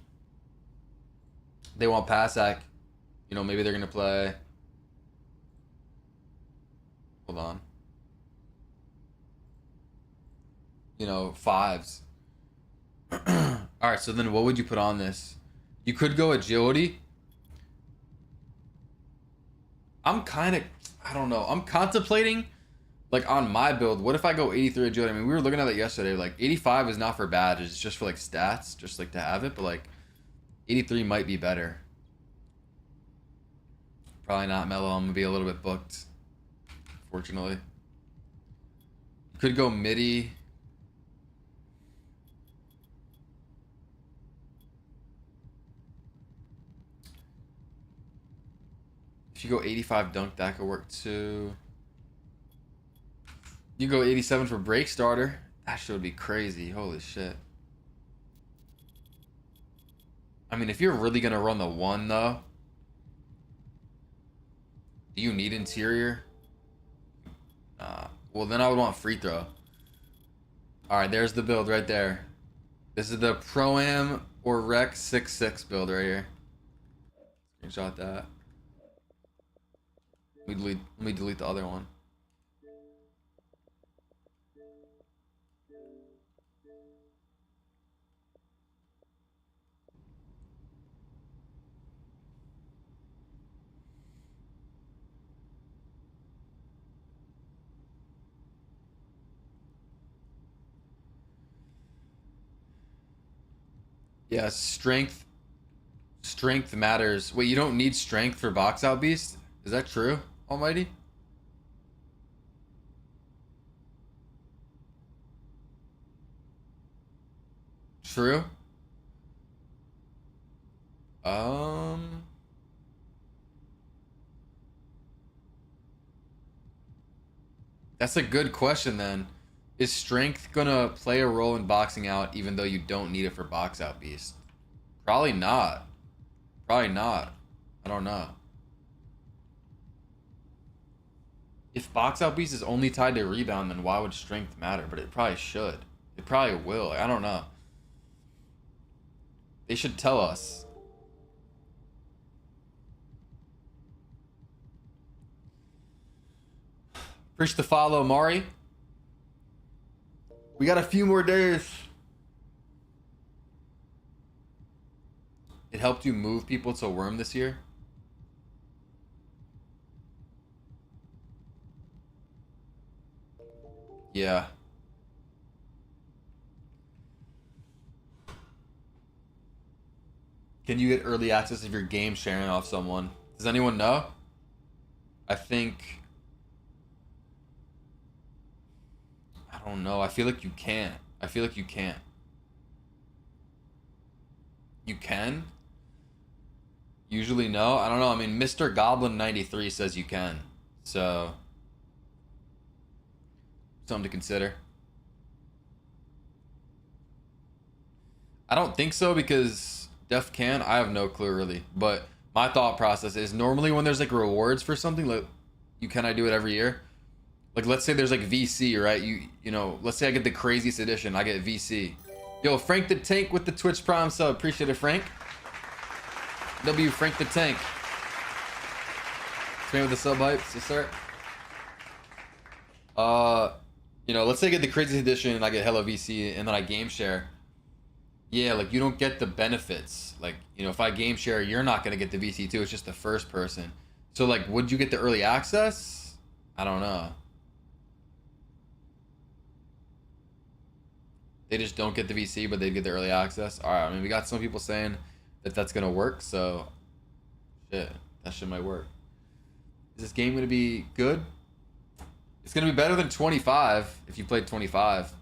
they want pass hack. You know, maybe they're going to play. Hold on. You know, 5s. All right, so then what would you put on this? You could go agility. I don't know. I'm contemplating, like, on my build, what if I go 83 agility? I mean, we were looking at it yesterday. Like, 85 is not for bad. It's just for, like, stats, just, like, to have it. But, like, 83 might be better. Probably not mellow. I'm going to be a little bit booked, fortunately. You could go midi. If you go 85 dunk, that could work too. You go 87 for break starter. That shit would be crazy. Holy shit. I mean, if you're really going to run the 1, though, do you need interior? Well, then I would want free throw. All right, there's the build right there. This is the Pro-Am or Rec 6-6 build right here. Screenshot that. Let me delete the other one. Yeah, strength Strength matters. Wait, you don't need strength for box out beast? Is that true, Almighty? True. Um, that's a good question then. Is strength gonna play a role in boxing out even though you don't need it for box out beast? Probably not. Probably not. I don't know. If box out beast is only tied to rebound, then why would strength matter? But it probably should. It probably will. I don't know. They should tell us. Appreciate the follow, Mari. We got a few more days. It helped you move people to Worm this year? Yeah. Can you get early access if you're game sharing off someone? Does anyone know? I think... I don't know. I feel like you can't. I feel like you can't. You can? Usually no. I don't know. I mean, Mr. Goblin 93 says you can. So, something to consider. I don't think so because Def can. I have no clue really. But my thought process is normally when there's like rewards for something, like can I do it every year? Like let's say there's like VC, right? You know, let's say I get the craziest edition, I get VC. Yo, Frank the Tank with the Twitch Prime sub. Appreciate it, Frank. W Frank the Tank. Man with the sub hypes, yes sir. You know, let's say I get the craziest edition and I get hella VC and then I game share. Yeah, like you don't get the benefits. Like, you know, if I game share, you're not gonna get the VC too. It's just the first person. So like, would you get the early access? I don't know. They just don't get the VC, but they get the early access. All right, I mean, we got some people saying that that's gonna work, so shit, that shit might work. Is this game gonna be good? It's gonna be better than 25 if you played 25.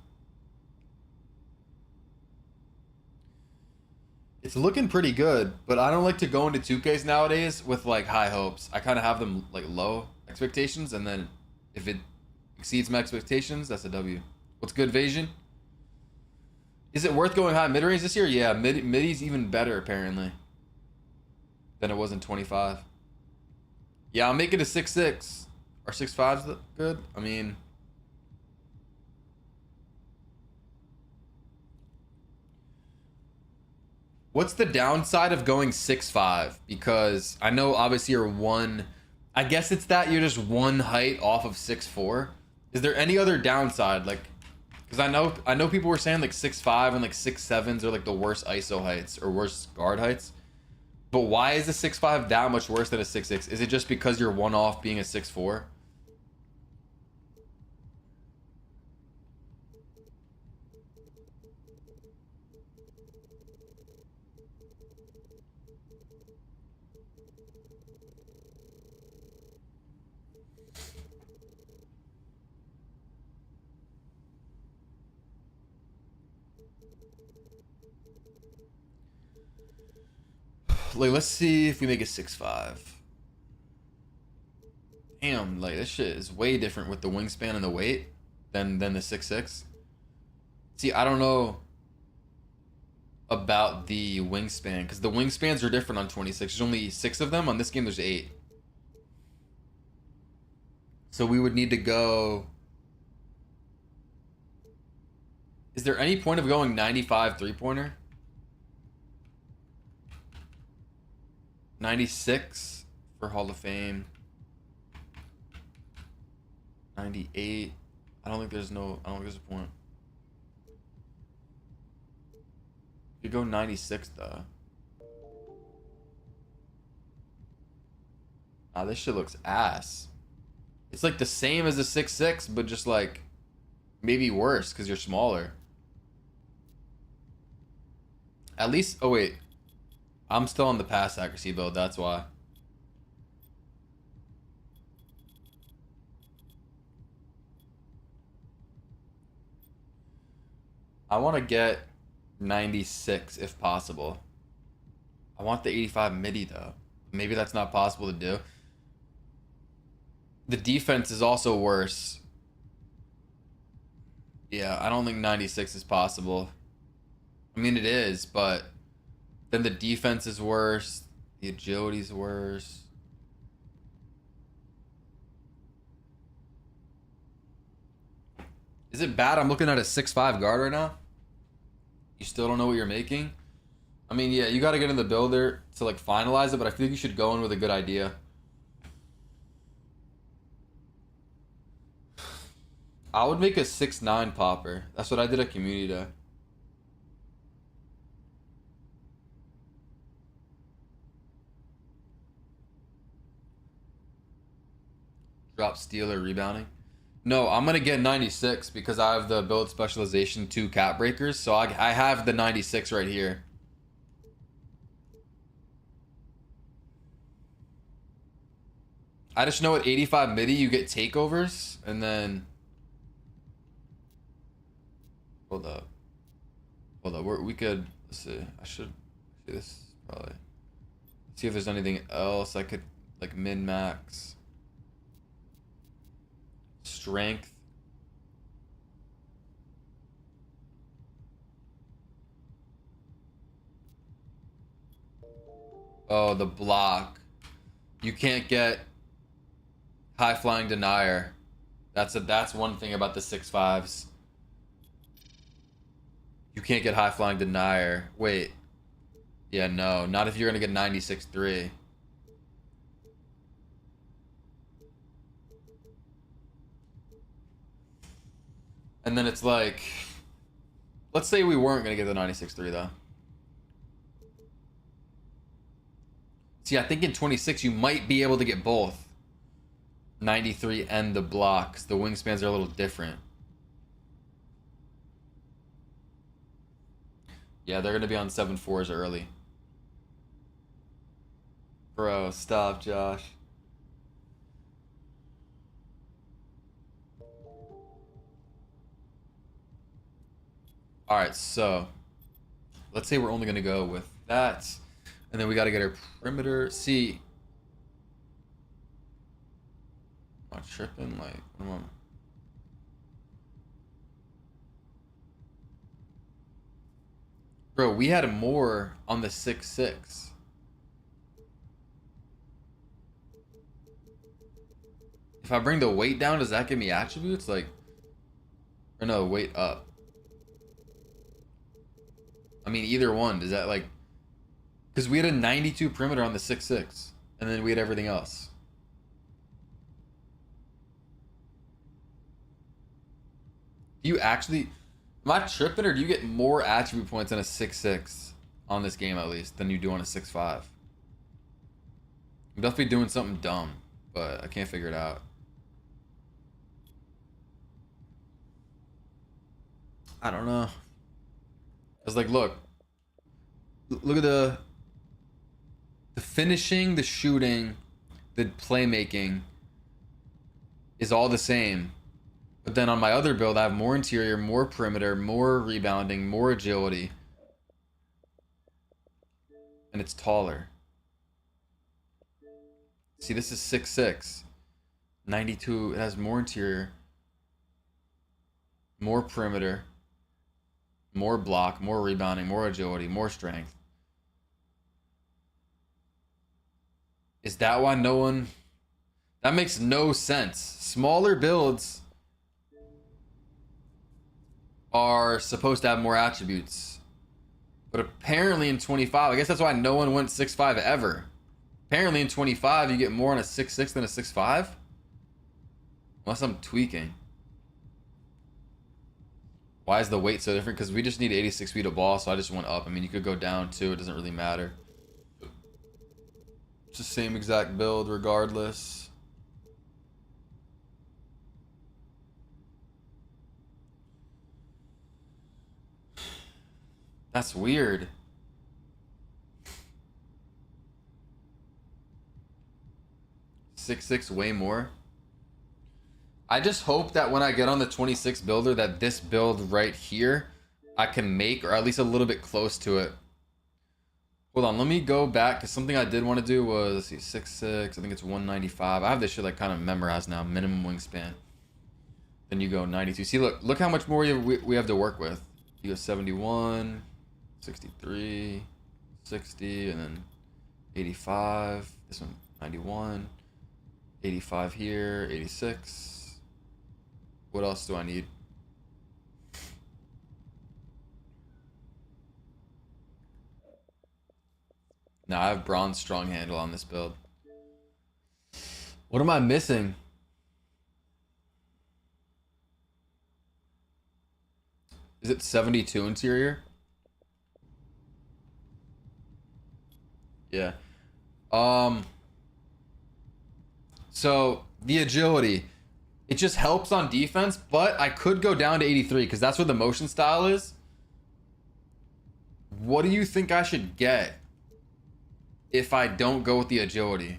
It's looking pretty good, but I don't like to go into 2Ks nowadays with like high hopes. I kind of have them like low expectations, and then if it exceeds my expectations, that's a W. What's good, Vasion? Is it worth going high mid-range this year? Yeah, middy's even better apparently than it was in 25. Yeah, I'll make it a 6-6 or 6-5's good. I mean, what's the downside of going 6-5? Because I know obviously you're one. I guess it's that you're just one height off of 6'4". Is there any other downside? Like, because I know people were saying like 6'5" and like 6'7s are like the worst ISO heights or worst guard heights. But why is a 6'5" that much worse than a 6'6"? Is it just because you're one off being a 6'4"? Like, let's see if we make it 6'5". Damn, like this shit is way different with the wingspan and the weight than the 6'6". See, I don't know about the wingspan because the wingspans are different on 26. There's only 6 of them. On this game, there's 8. So we would need to go. Is there any point of going 95 3-pointer? 96 for Hall of Fame. 98. I don't think there's a point. You go 96 though. Ah, this shit looks ass. It's like the same as a 6'6", but just like maybe worse because you're smaller. At least, oh wait. I'm still on the pass accuracy build, that's why. I want to get 96 if possible. I want the 85 midi though. Maybe that's not possible to do. The defense is also worse. Yeah, I don't think 96 is possible. I mean, it is, but then the defense is worse. The agility's worse. Is it bad I'm looking at a 6'5" guard right now? You still don't know what you're making? I mean, yeah, you got to get in the builder to like finalize it, but I feel like you should go in with a good idea. I would make a 6'9" popper. That's what I did at community day. Drop steal or rebounding. No, I'm gonna get 96 because I have the build specialization 2 cap breakers, so I have the 96 right here. I just know at 85 midi you get takeovers, and then hold up, we could, let's see. I should see this probably. See if there's anything else I could like min max. Strength. Oh, the block. You can't get high flying denier. That's one thing about the 6'5s. You can't get high flying denier. Wait. Yeah, no, not if you're gonna get 96.3. And then it's like, let's say we weren't gonna get the 96.3 though. See, I think in 26 you might be able to get both 93 and the blocks. The wingspans are a little different. Yeah, they're gonna be on 7.4s early. Bro, stop, Josh. All right, so let's say we're only gonna go with that, and then we gotta get our perimeter. See, am I tripping? Like, come on. Bro, we had more on the 6'6". If I bring the weight down, does that give me attributes? Like, or no, weight up. I mean, either one. Does that like, because we had a 92 perimeter on the 6'6", and then we had everything else. Do you actually, am I tripping, or do you get more attribute points on a 6'6" on this game at least than you do on a 6'5"? I'm definitely doing something dumb, but I can't figure it out. I don't know. It's like, look at the finishing, the shooting, the playmaking is all the same. But then on my other build, I have more interior, more perimeter, more rebounding, more agility. And it's taller. See, this is 6'6". 92, it has more interior, more perimeter, more block, more rebounding, more agility, more strength. Is that why no one... That makes no sense. Smaller builds are supposed to have more attributes. But apparently in 25, I guess that's why no one went 6'5" ever. Apparently in 25, you get more on a 6'6" than a 6'5"? Unless I'm tweaking. Why is the weight so different? Because we just need 86 feet of ball, so I just went up. I mean, you could go down too. It doesn't really matter. It's the same exact build regardless. That's weird. 6'6" way more. I just hope that when I get on the 26 builder that this build right here I can make, or at least a little bit close to it. Hold on, let me go back, because something I did want to do was, let's see, 6'6", I think it's 195. I have this shit like kind of memorized now, minimum wingspan. Then you go 92. See, look how much more we have to work with. You go 71, 63, 60, and then 85. This one, 91, 85 here, 86. What else do I need? Now I have bronze strong handle on this build. What am I missing? Is it 72 interior? Yeah. So the agility, it just helps on defense, but I could go down to 83 because that's what the motion style is. What do you think I should get if I don't go with the agility?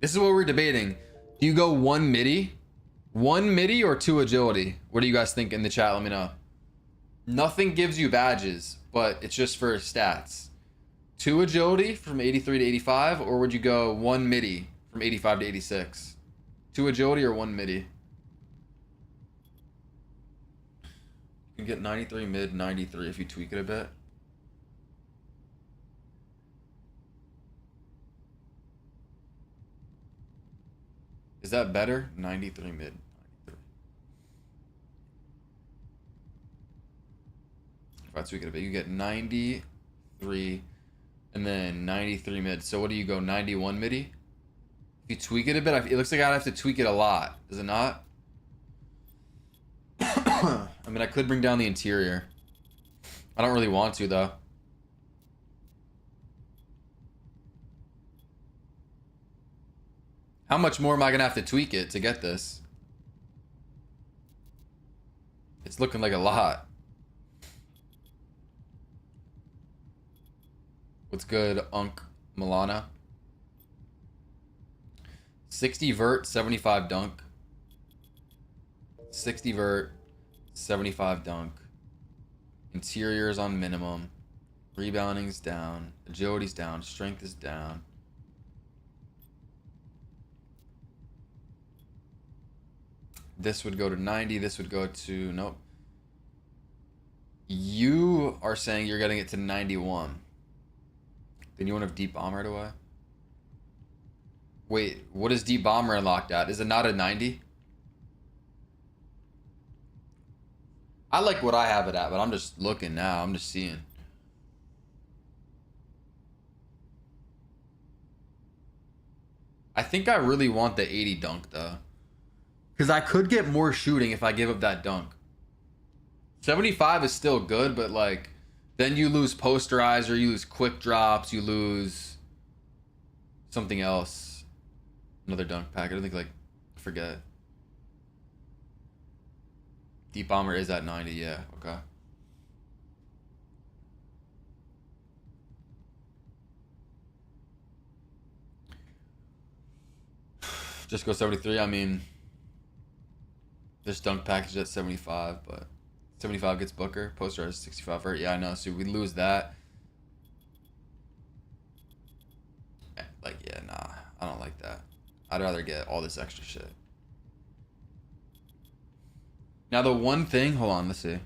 This is what we're debating. Do you go one midi or two agility? What do you guys think in the chat? Let me know. Nothing gives you badges, but it's just for stats. Two agility from 83 to 85, or would you go one midi from 85 to 86? Two agility or one midi? You can get 93 mid, 93 if you tweak it a bit. Is that better? 93 mid. 93. If I tweak it a bit, you get 93 and then 93 mid. So what do you go, 91 midi? If you tweak it a bit, it looks like I'd have to tweak it a lot. Does it not? I mean, I could bring down the interior. I don't really want to, though. How much more am I going to have to tweak it to get this? It's looking like a lot. What's good, Unk Milana? 60 vert, 75 dunk. 60 vert, 75 dunk. Interior's on minimum. Rebounding's down. Agility's down. Strength is down. This would go to 90. This would go to... Nope. You are saying you're getting it to 91. Then you want to have Deep Bomber right away? Wait, what is Deep Bomber unlocked at? Is it not a 90? I like what I have it at, but I'm just looking now. I'm just seeing. I think I really want the 80 dunk, though. Because I could get more shooting if I give up that dunk. 75 is still good, but like, then you lose posterizer, you lose quick drops, you lose something else. Another dunk pack. I don't think, like, forget. Deep Bomber is at 90, yeah, okay. Just go 73, I mean... This dunk package at 75, but 75 gets Booker. Poster is 65 hurt. Yeah, I know. So we lose that. Like, yeah, nah. I don't like that. I'd rather get all this extra shit. Now, the one thing... Hold on, let's see.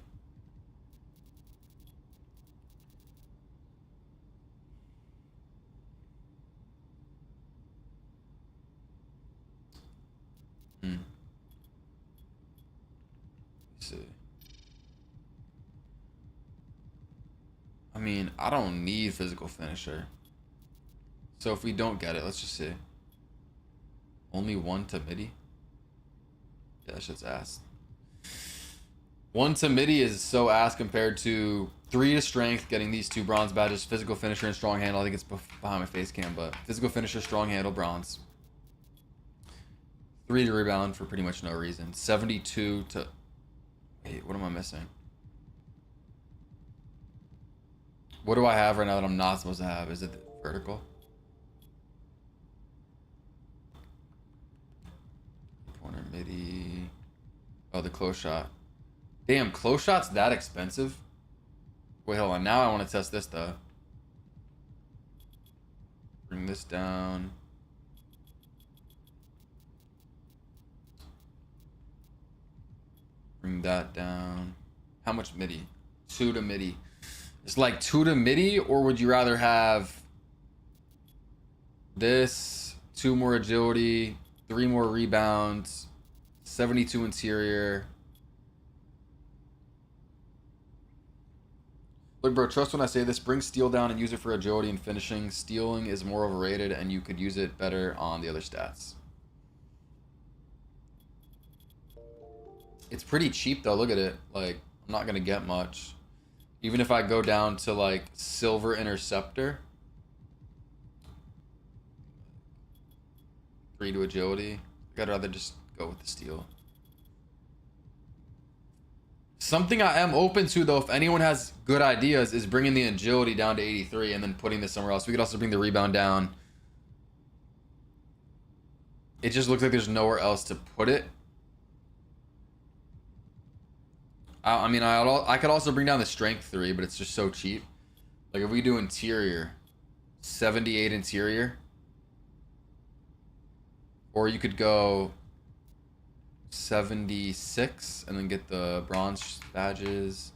I mean, I don't need physical finisher. So if we don't get it, let's just see. Only one to midi? Yeah, that shit's ass. One to midi is so ass compared to 3 to strength, getting these 2 bronze badges, physical finisher and strong handle. I think it's behind my face cam, but physical finisher, strong handle, bronze. 3 to rebound for pretty much no reason. 72 to... Wait, what am I missing? What do I have right now that I'm not supposed to have? Is it vertical? midi. Oh, the close shot. Damn, close shot's that expensive? Wait, hold on. Now I want to test this, though. Bring this down. Bring that down. How much midi? 2 to midi. It's like 2 to midi, or would you rather have this, 2 more agility, 3 more rebounds, 72 interior? Look, bro, trust when I say this. Bring steal down and use it for agility and finishing. Stealing is more overrated, and you could use it better on the other stats. It's pretty cheap, though. Look at it. Like, I'm not going to get much. Even if I go down to, like, silver interceptor. 3 to agility. I'd rather just go with the steal. Something I am open to, though, if anyone has good ideas, is bringing the agility down to 83 and then putting this somewhere else. We could also bring the rebound down. It just looks like there's nowhere else to put it. I mean, I could also bring down the strength 3, but it's just so cheap. Like, if we do interior, 78 interior. Or you could go 76 and then get the bronze badges.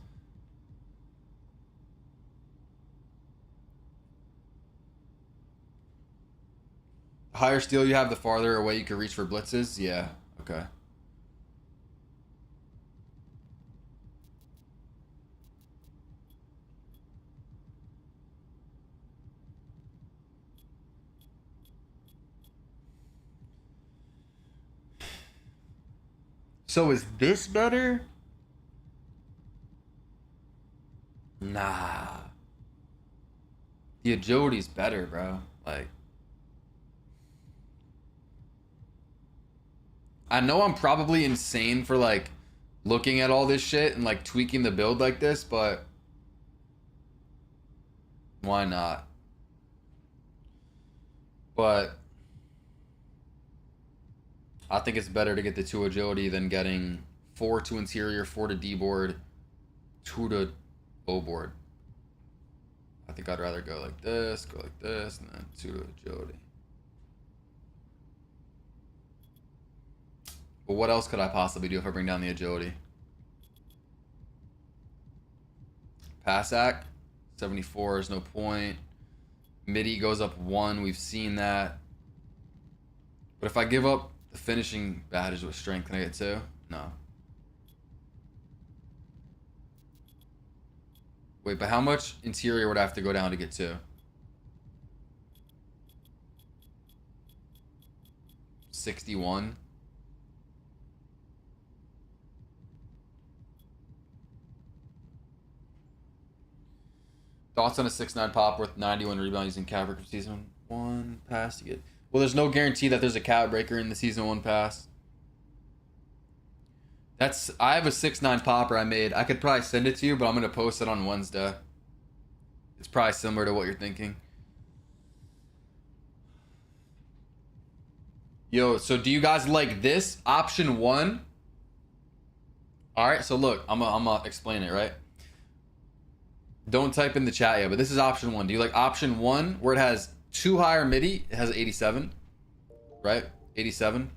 The higher steal you have, the farther away you can reach for blitzes. Yeah, okay. So is this better? Nah. The agility's better, bro. Like, I know I'm probably insane for, like, looking at all this shit and, like, tweaking the build like this, but why not? But I think it's better to get the 2 agility than getting 4 to interior, 4 to D board, 2 to O board. I think I'd rather go like this, and then 2 to agility. But what else could I possibly do if I bring down the agility? Pass act, 74 is no point. Midi goes up 1, we've seen that. But if I give up the finishing badges with strength, can I get 2? No. Wait, but how much interior would I have to go down to get 2? 61. Thoughts on a 6'9" pop worth 91 rebound using cat breaker for season 1 pass to get. Well, there's no guarantee that there's a cat breaker in the season 1 pass. I have a 6'9" popper I made. I could probably send it to you, but I'm gonna post it on Wednesday. It's probably similar to what you're thinking. Yo, so do you guys like this option 1? All right, so look, I'm gonna explain it, right? Don't type in the chat yet, but this is option 1. Do you like option 1 where it has 2 higher midi? It has 87, right? 87.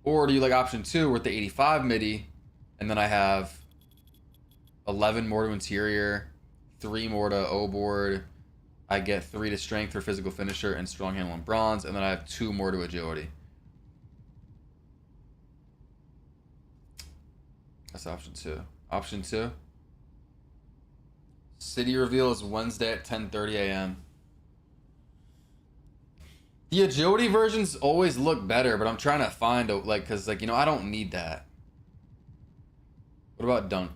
Or do you like option 2 with the 85 midi, and then I have 11 more to interior, 3 more to O board. I get 3 to strength for physical finisher and strong handle and bronze, and then I have 2 more to agility. That's option 2. Option 2. City reveal is Wednesday at 10:30 a.m. The agility versions always look better, but I'm trying to find a, like, cause like, you know, I don't need that. What about dunk?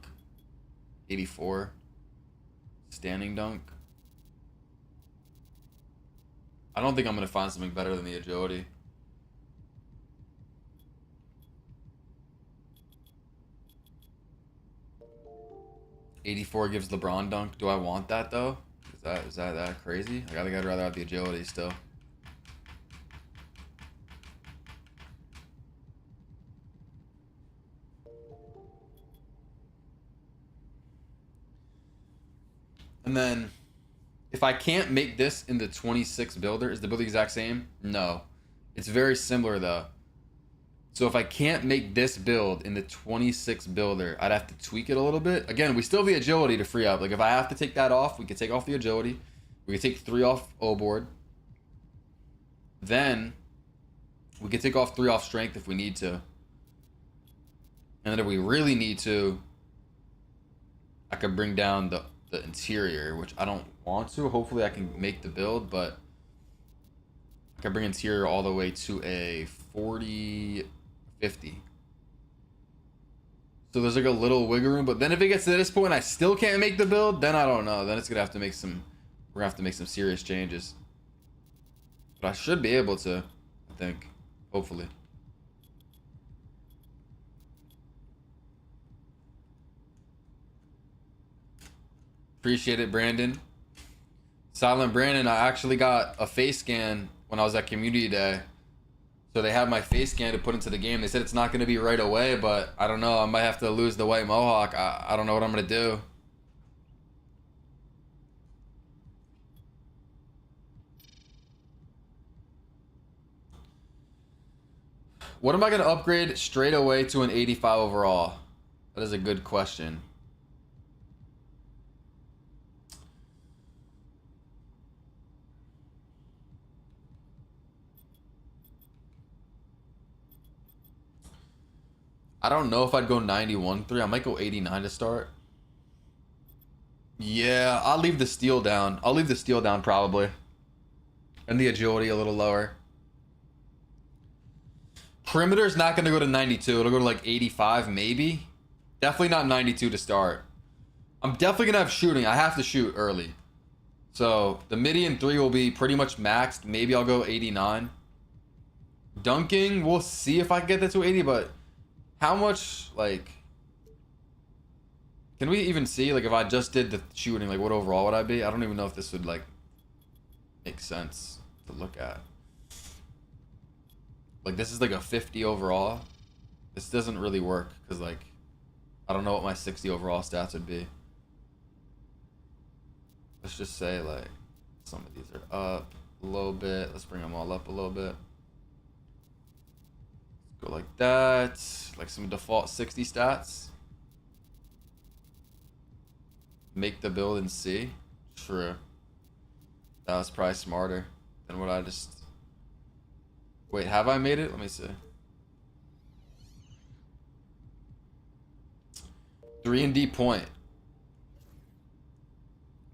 84. Standing dunk. I don't think I'm gonna find something better than the agility. '84 gives LeBron dunk. Do I want that though? Is that crazy? I think I'd rather have the agility still. And then if I can't make this in the 26 builder, is the build the exact same? No. It's very similar though. So if I can't make this build in the 26 builder, I'd have to tweak it a little bit. Again, we still have the agility to free up. Like if I have to take that off, we could take off the agility. We could take 3 off O board. Then we could take off 3 off strength if we need to. And then if we really need to, I could bring down the interior, which I don't want to. Hopefully I can make the build, but I can bring interior all the way to a 40, 50. So there's like a little wiggle room, but then if it gets to this point I still can't make the build, then I don't know. Then it's gonna have to make some, we're gonna have to make some serious changes. But I should be able to, I think, hopefully. Appreciate it, Brandon. Silent Brandon, I actually got a face scan when I was at community day. So they have my face scan to put into the game. They said it's not going to be right away, but I don't know. I might have to lose the white mohawk. I don't know what I'm going to do. What am I going to upgrade straight away to an 85 overall? That is a good question. I don't know if I'd go 91-3. I might go 89 to start. Yeah, I'll leave the steel down. I'll leave the steel down probably. And the agility a little lower. Perimeter's not going to go to 92. It'll go to like 85 maybe. Definitely not 92 to start. I'm definitely going to have shooting. I have to shoot early. So the midi and 3 will be pretty much maxed. Maybe I'll go 89. Dunking, we'll see if I can get that to 80, but how much, like, can we even see, like, if I just did the shooting, like, what overall would I be? I don't even know if this would, like, make sense to look at. Like, this is, like, a 50 overall. This doesn't really work, because, like, I don't know what my 60 overall stats would be. Let's just say, like, some of these are up a little bit. Let's bring them all up a little bit. Go like that, like some default 60 stats. Make the build and see. True. That was probably smarter than what I just... Wait, have I made it? Let me see. 3 and D point.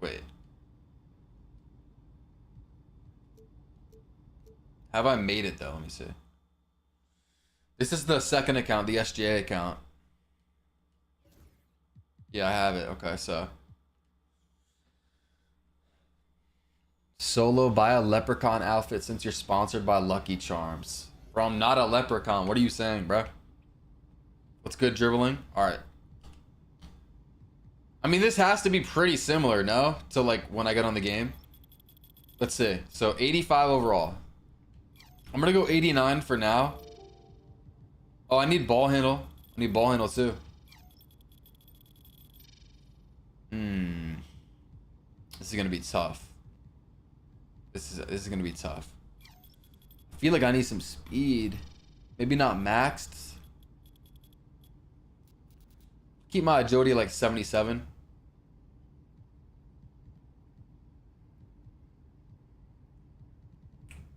Wait. Have I made it though? Let me see. This is the second account, the SGA account. Yeah, I have it. Okay, so. Solo, buy a leprechaun outfit since you're sponsored by Lucky Charms. Bro, I'm not a leprechaun. What are you saying, bro? What's good, dribbling? Alright. I mean, this has to be pretty similar, no? To, like, when I get on the game. Let's see. So, 85 overall. I'm gonna go 89 for now. Oh, I need ball handle. I need ball handle too. This is gonna be tough. This is gonna be tough. I feel like I need some speed. Maybe not maxed. Keep my agility like 77.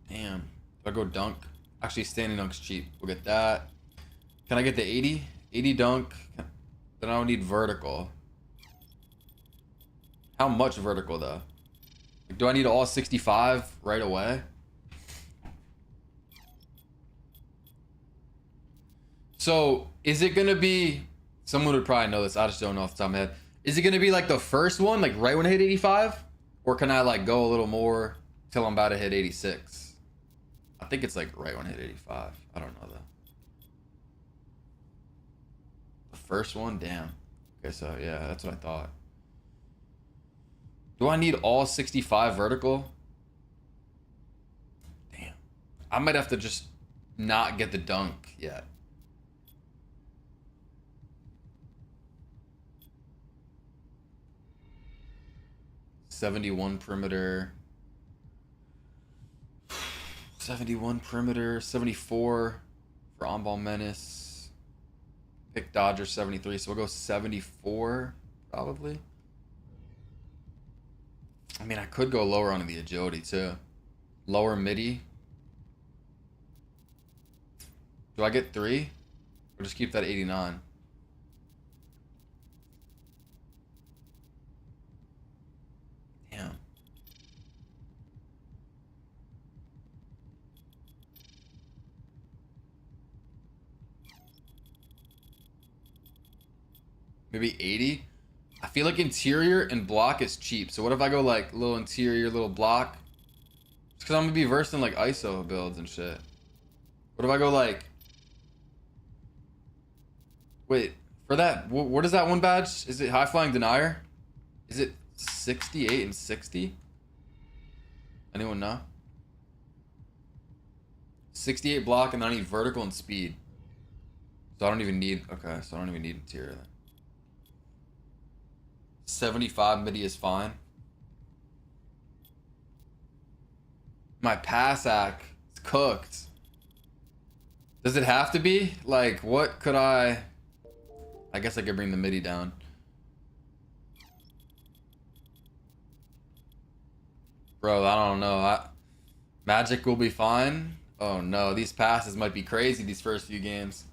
Damn. Do I go dunk? Actually, standing dunk's cheap. We'll get that. Can I get the 80? 80 dunk. Then I would need vertical. How much vertical though? Like, do I need all 65 right away? So is it gonna be, someone would probably know this, I just don't know off the top of my head. Is it gonna be like the first one, like right when I hit 85? Or can I like go a little more till I'm about to hit 86? I think it's like right when I hit 85. I don't know though. The first one? Damn. Okay, so yeah, that's what I thought. Do I need all 65 vertical? Damn. I might have to just not get the dunk yet. 71 perimeter. 71 perimeter, 74 for on-ball menace. Pick Dodger 73, so we'll go 74 probably. I mean, I could go lower on the agility too. Lower midi. Do I get 3? Or just keep that 89? Damn. Maybe 80? I feel like interior and block is cheap. So what if I go like little interior, little block? Just because I'm going to be versed in like ISO builds and shit. What if I go like... Wait, for that, what is that one badge? Is it high flying denier? Is it 68 and 60? Anyone know? 68 block, and then I need vertical and speed. So I don't even need, okay, so I don't even need interior then. 75 midi is fine. My pass act is cooked. Does it have to be? Like, what could I guess I could bring the midi down. Bro, I don't know. Magic will be fine. Oh no, these passes might be crazy these first few games.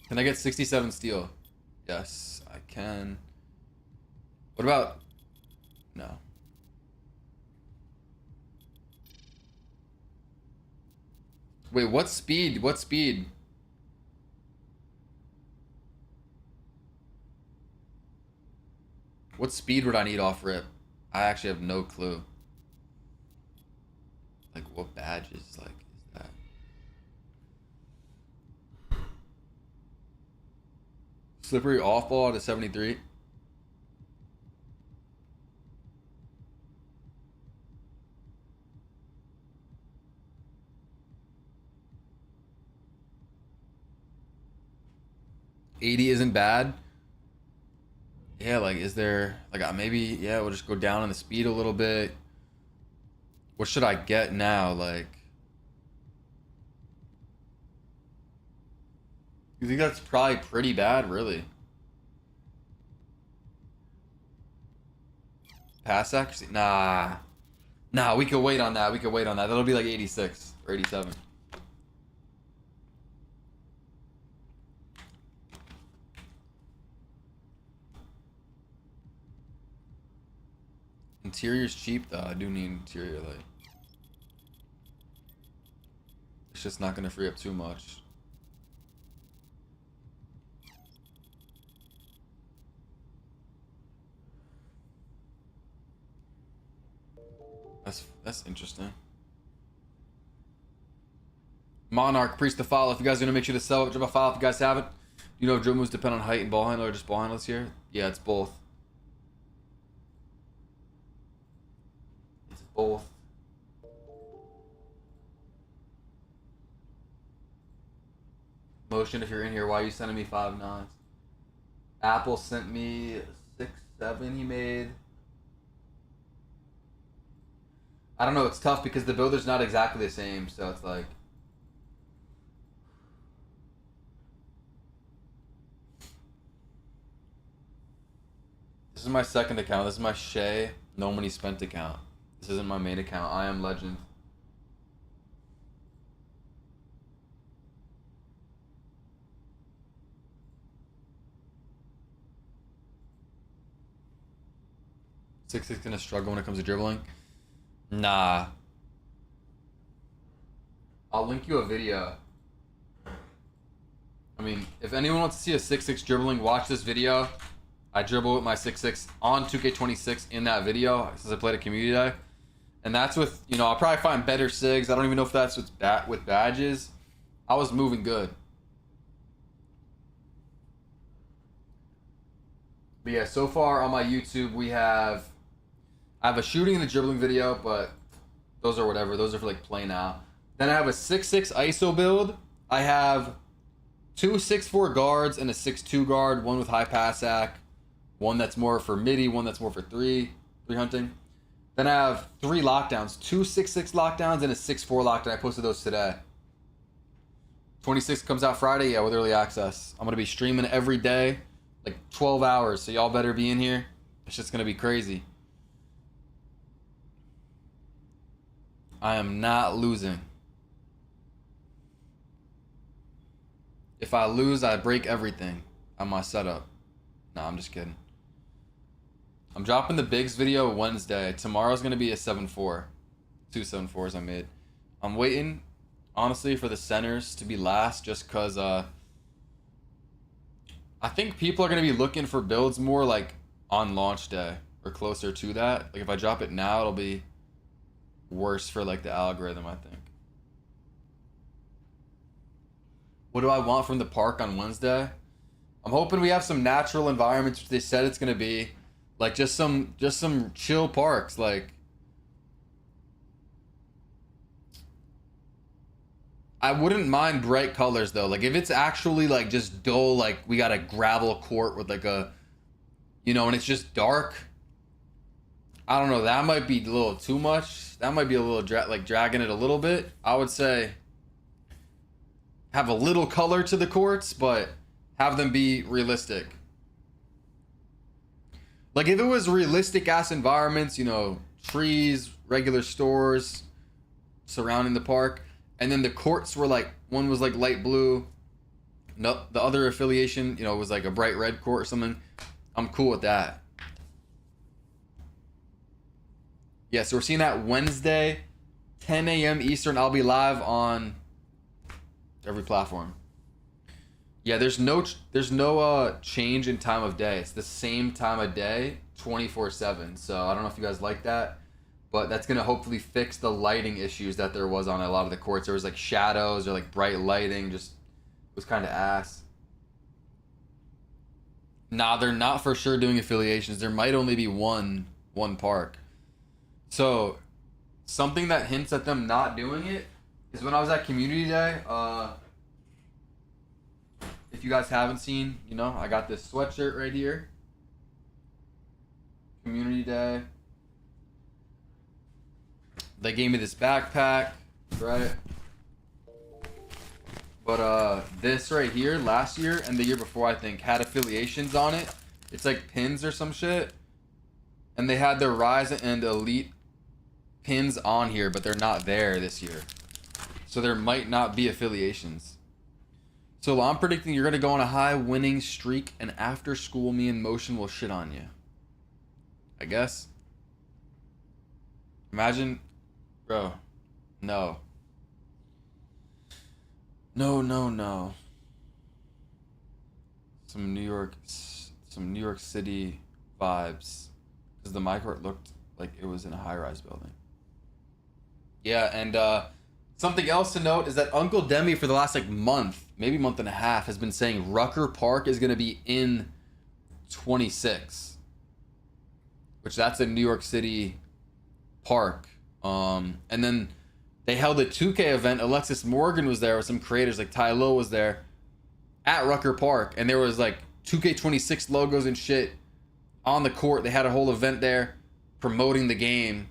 Can I get 67 steel? Yes, I can. What about... No. Wait, what speed? What speed? What speed would I need off rip? I actually have no clue. Like, what badges, like, is that? Slippery off ball at a 73. $80 isn't bad. Yeah, like, is there, like, maybe, yeah, we'll just go down on the speed a little bit. What should I get now? Like, you think that's probably pretty bad, really? Pass accuracy? Nah. Nah, we could wait on that. We could wait on that. That'll be like 86 or 87. Interior's cheap though. I do need interior light. It's just not gonna free up too much. That's interesting. Monarch, Priest to follow. If you guys are gonna make sure to sell it, drop a file if you guys haven't. You know, dribble moves depend on height and ball handler, or just ball handlers here? Yeah, it's both. It's both. Motion, if you're in here, why are you sending me 5.9s? Apple sent me 6.7 he made. I don't know, it's tough because the builder's not exactly the same, so it's like... This is my second account. This is my Shea No Money Spent account. This isn't my main account. I am Legend. Six gonna struggle when it comes to dribbling. Nah. I'll link you a video. I mean, if anyone wants to see a 6'6 dribbling, watch this video. I dribble with my 6'6 on 2K26 in that video since I played a community day. And that's with, you know, I'll probably find better SIGs. I don't even know if that's with badges. I was moving good. But yeah, so far on my YouTube, I have a shooting and a dribbling video, but those are whatever. Those are for like play now. Then I have a 6'6 ISO build. I have two 6'4" guards and a 6'2" guard, one with high pass ac, one that's more for midi, one that's more for three hunting. Then I have three lockdowns, two 6'6" lockdowns and a 6'4" lockdown. I posted those today. 26 comes out Friday, yeah, with early access. I'm gonna be streaming every day, like 12 hours, so y'all better be in here. It's just gonna be crazy. I am not losing. If I lose, I break everything on my setup. Nah, I'm just kidding. I'm dropping the Bigs video Wednesday. Tomorrow's gonna be a 7-4. Two 7-4s I made. I'm waiting, honestly, for the centers to be last just because I think people are gonna be looking for builds more like on launch day or closer to that. Like if I drop it now, it'll be worse for like the algorithm, I think. What do I want from the park on Wednesday? I'm hoping we have some natural environments, which they said it's gonna be. Like just some chill parks. Like I wouldn't mind bright colors though. Like if it's actually like just dull, like we got a gravel court with like a, you know, and it's just dark. I don't know. That might be a little too much. That might be a little dragging it a little bit. I would say have a little color to the courts, but have them be realistic. Like if it was realistic ass environments, you know, trees, regular stores surrounding the park, and then the courts were like, one was like light blue, no, the other affiliation, you know, was like a bright red court or something. I'm cool with that. Yeah, so we're seeing that Wednesday, 10 a.m. Eastern. I'll be live on every platform. Yeah, there's no change in time of day. It's the same time of day, 24/7. So I don't know if you guys like that, but that's gonna hopefully fix the lighting issues that there was on a lot of the courts. There was like shadows or like bright lighting, just was kind of ass. Nah, they're not for sure doing affiliations. There might only be one park. So something that hints at them not doing it is when I was at Community Day. If you guys haven't seen, you know, I got this sweatshirt right here. Community Day. They gave me this backpack, right? But this right here, last year and the year before, I think, had affiliations on it. It's like pins or some shit. And they had their Rise and Elite pins on here, but they're not there this year. So there might not be affiliations. So I'm predicting you're going to go on a high winning streak, and after school, me and Motion will shit on you. I guess. Imagine, bro. No. No. Some New York City vibes. Because the MyCourt looked like it was in a high-rise building. Yeah, and something else to note is that Uncle Demi for the last like month, maybe month and a half, has been saying Rucker Park is going to be in 26, which that's a New York City park. And then they held a 2K event. Alexis Morgan was there with some creators, like Ty Lo was there at Rucker Park, and there was like 2K26 logos and shit on the court. They had a whole event there promoting the game.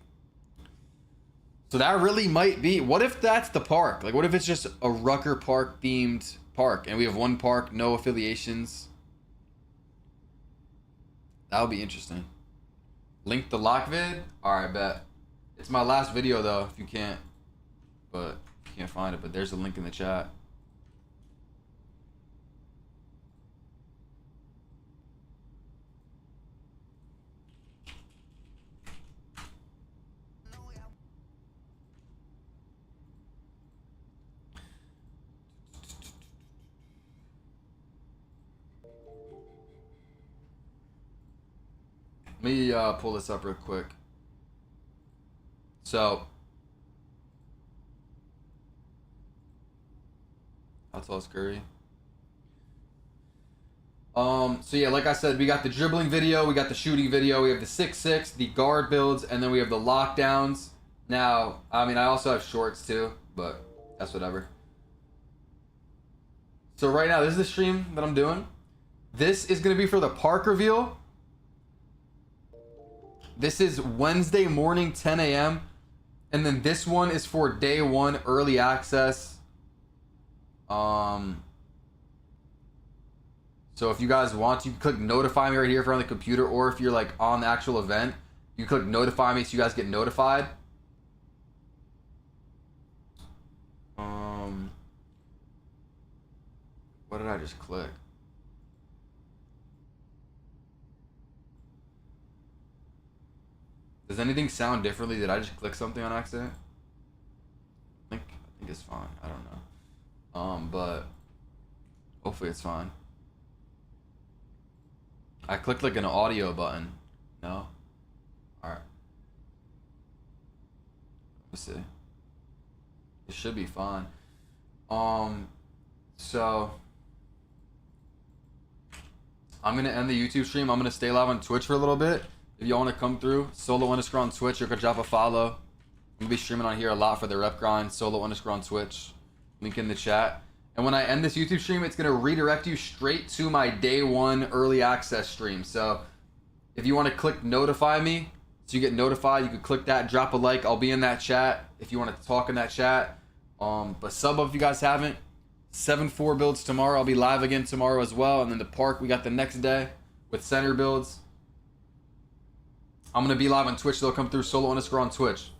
So that really might be, what if that's the park? Like what if it's just a Rucker Park themed park and we have one park, no affiliations? That would be interesting. Link the lock vid? Alright, bet. It's my last video though, if you can't find it, but there's a link in the chat. Let me pull this up real quick. So, how tall is Curry? So yeah, like I said, we got the dribbling video, we got the shooting video, we have the 6'6", the guard builds, and then we have the lockdowns. Now, I mean, I also have shorts too, but that's whatever. So right now, this is the stream that I'm doing. This is going to be for the park reveal. This is Wednesday morning, 10 a.m. And then this one is for day one, early access. So if you guys want, you can click notify me right here if you're on the computer, or if you're like on the actual event, you click notify me so you guys get notified. What did I just click? Does anything sound differently? Did I just click something on accident? I think it's fine. I don't know. But hopefully it's fine. I clicked like an audio button. No? Alright. Let's see. It should be fine. So I'm gonna end the YouTube stream. I'm gonna stay live on Twitch for a little bit. If y'all wanna come through, solo underscore on Twitch, or could drop a follow. I'm gonna be streaming on here a lot for the rep grind, solo underscore on Twitch. Link in the chat. And when I end this YouTube stream, it's gonna redirect you straight to my day one early access stream. So if you wanna click notify me, so you get notified, you can click that, drop a like. I'll be in that chat if you wanna talk in that chat. But sub up if you guys haven't. 7-4 builds tomorrow. I'll be live again tomorrow as well. And then the park we got the next day with center builds. I'm going to be live on Twitch. They'll come through solo underscore on Twitch.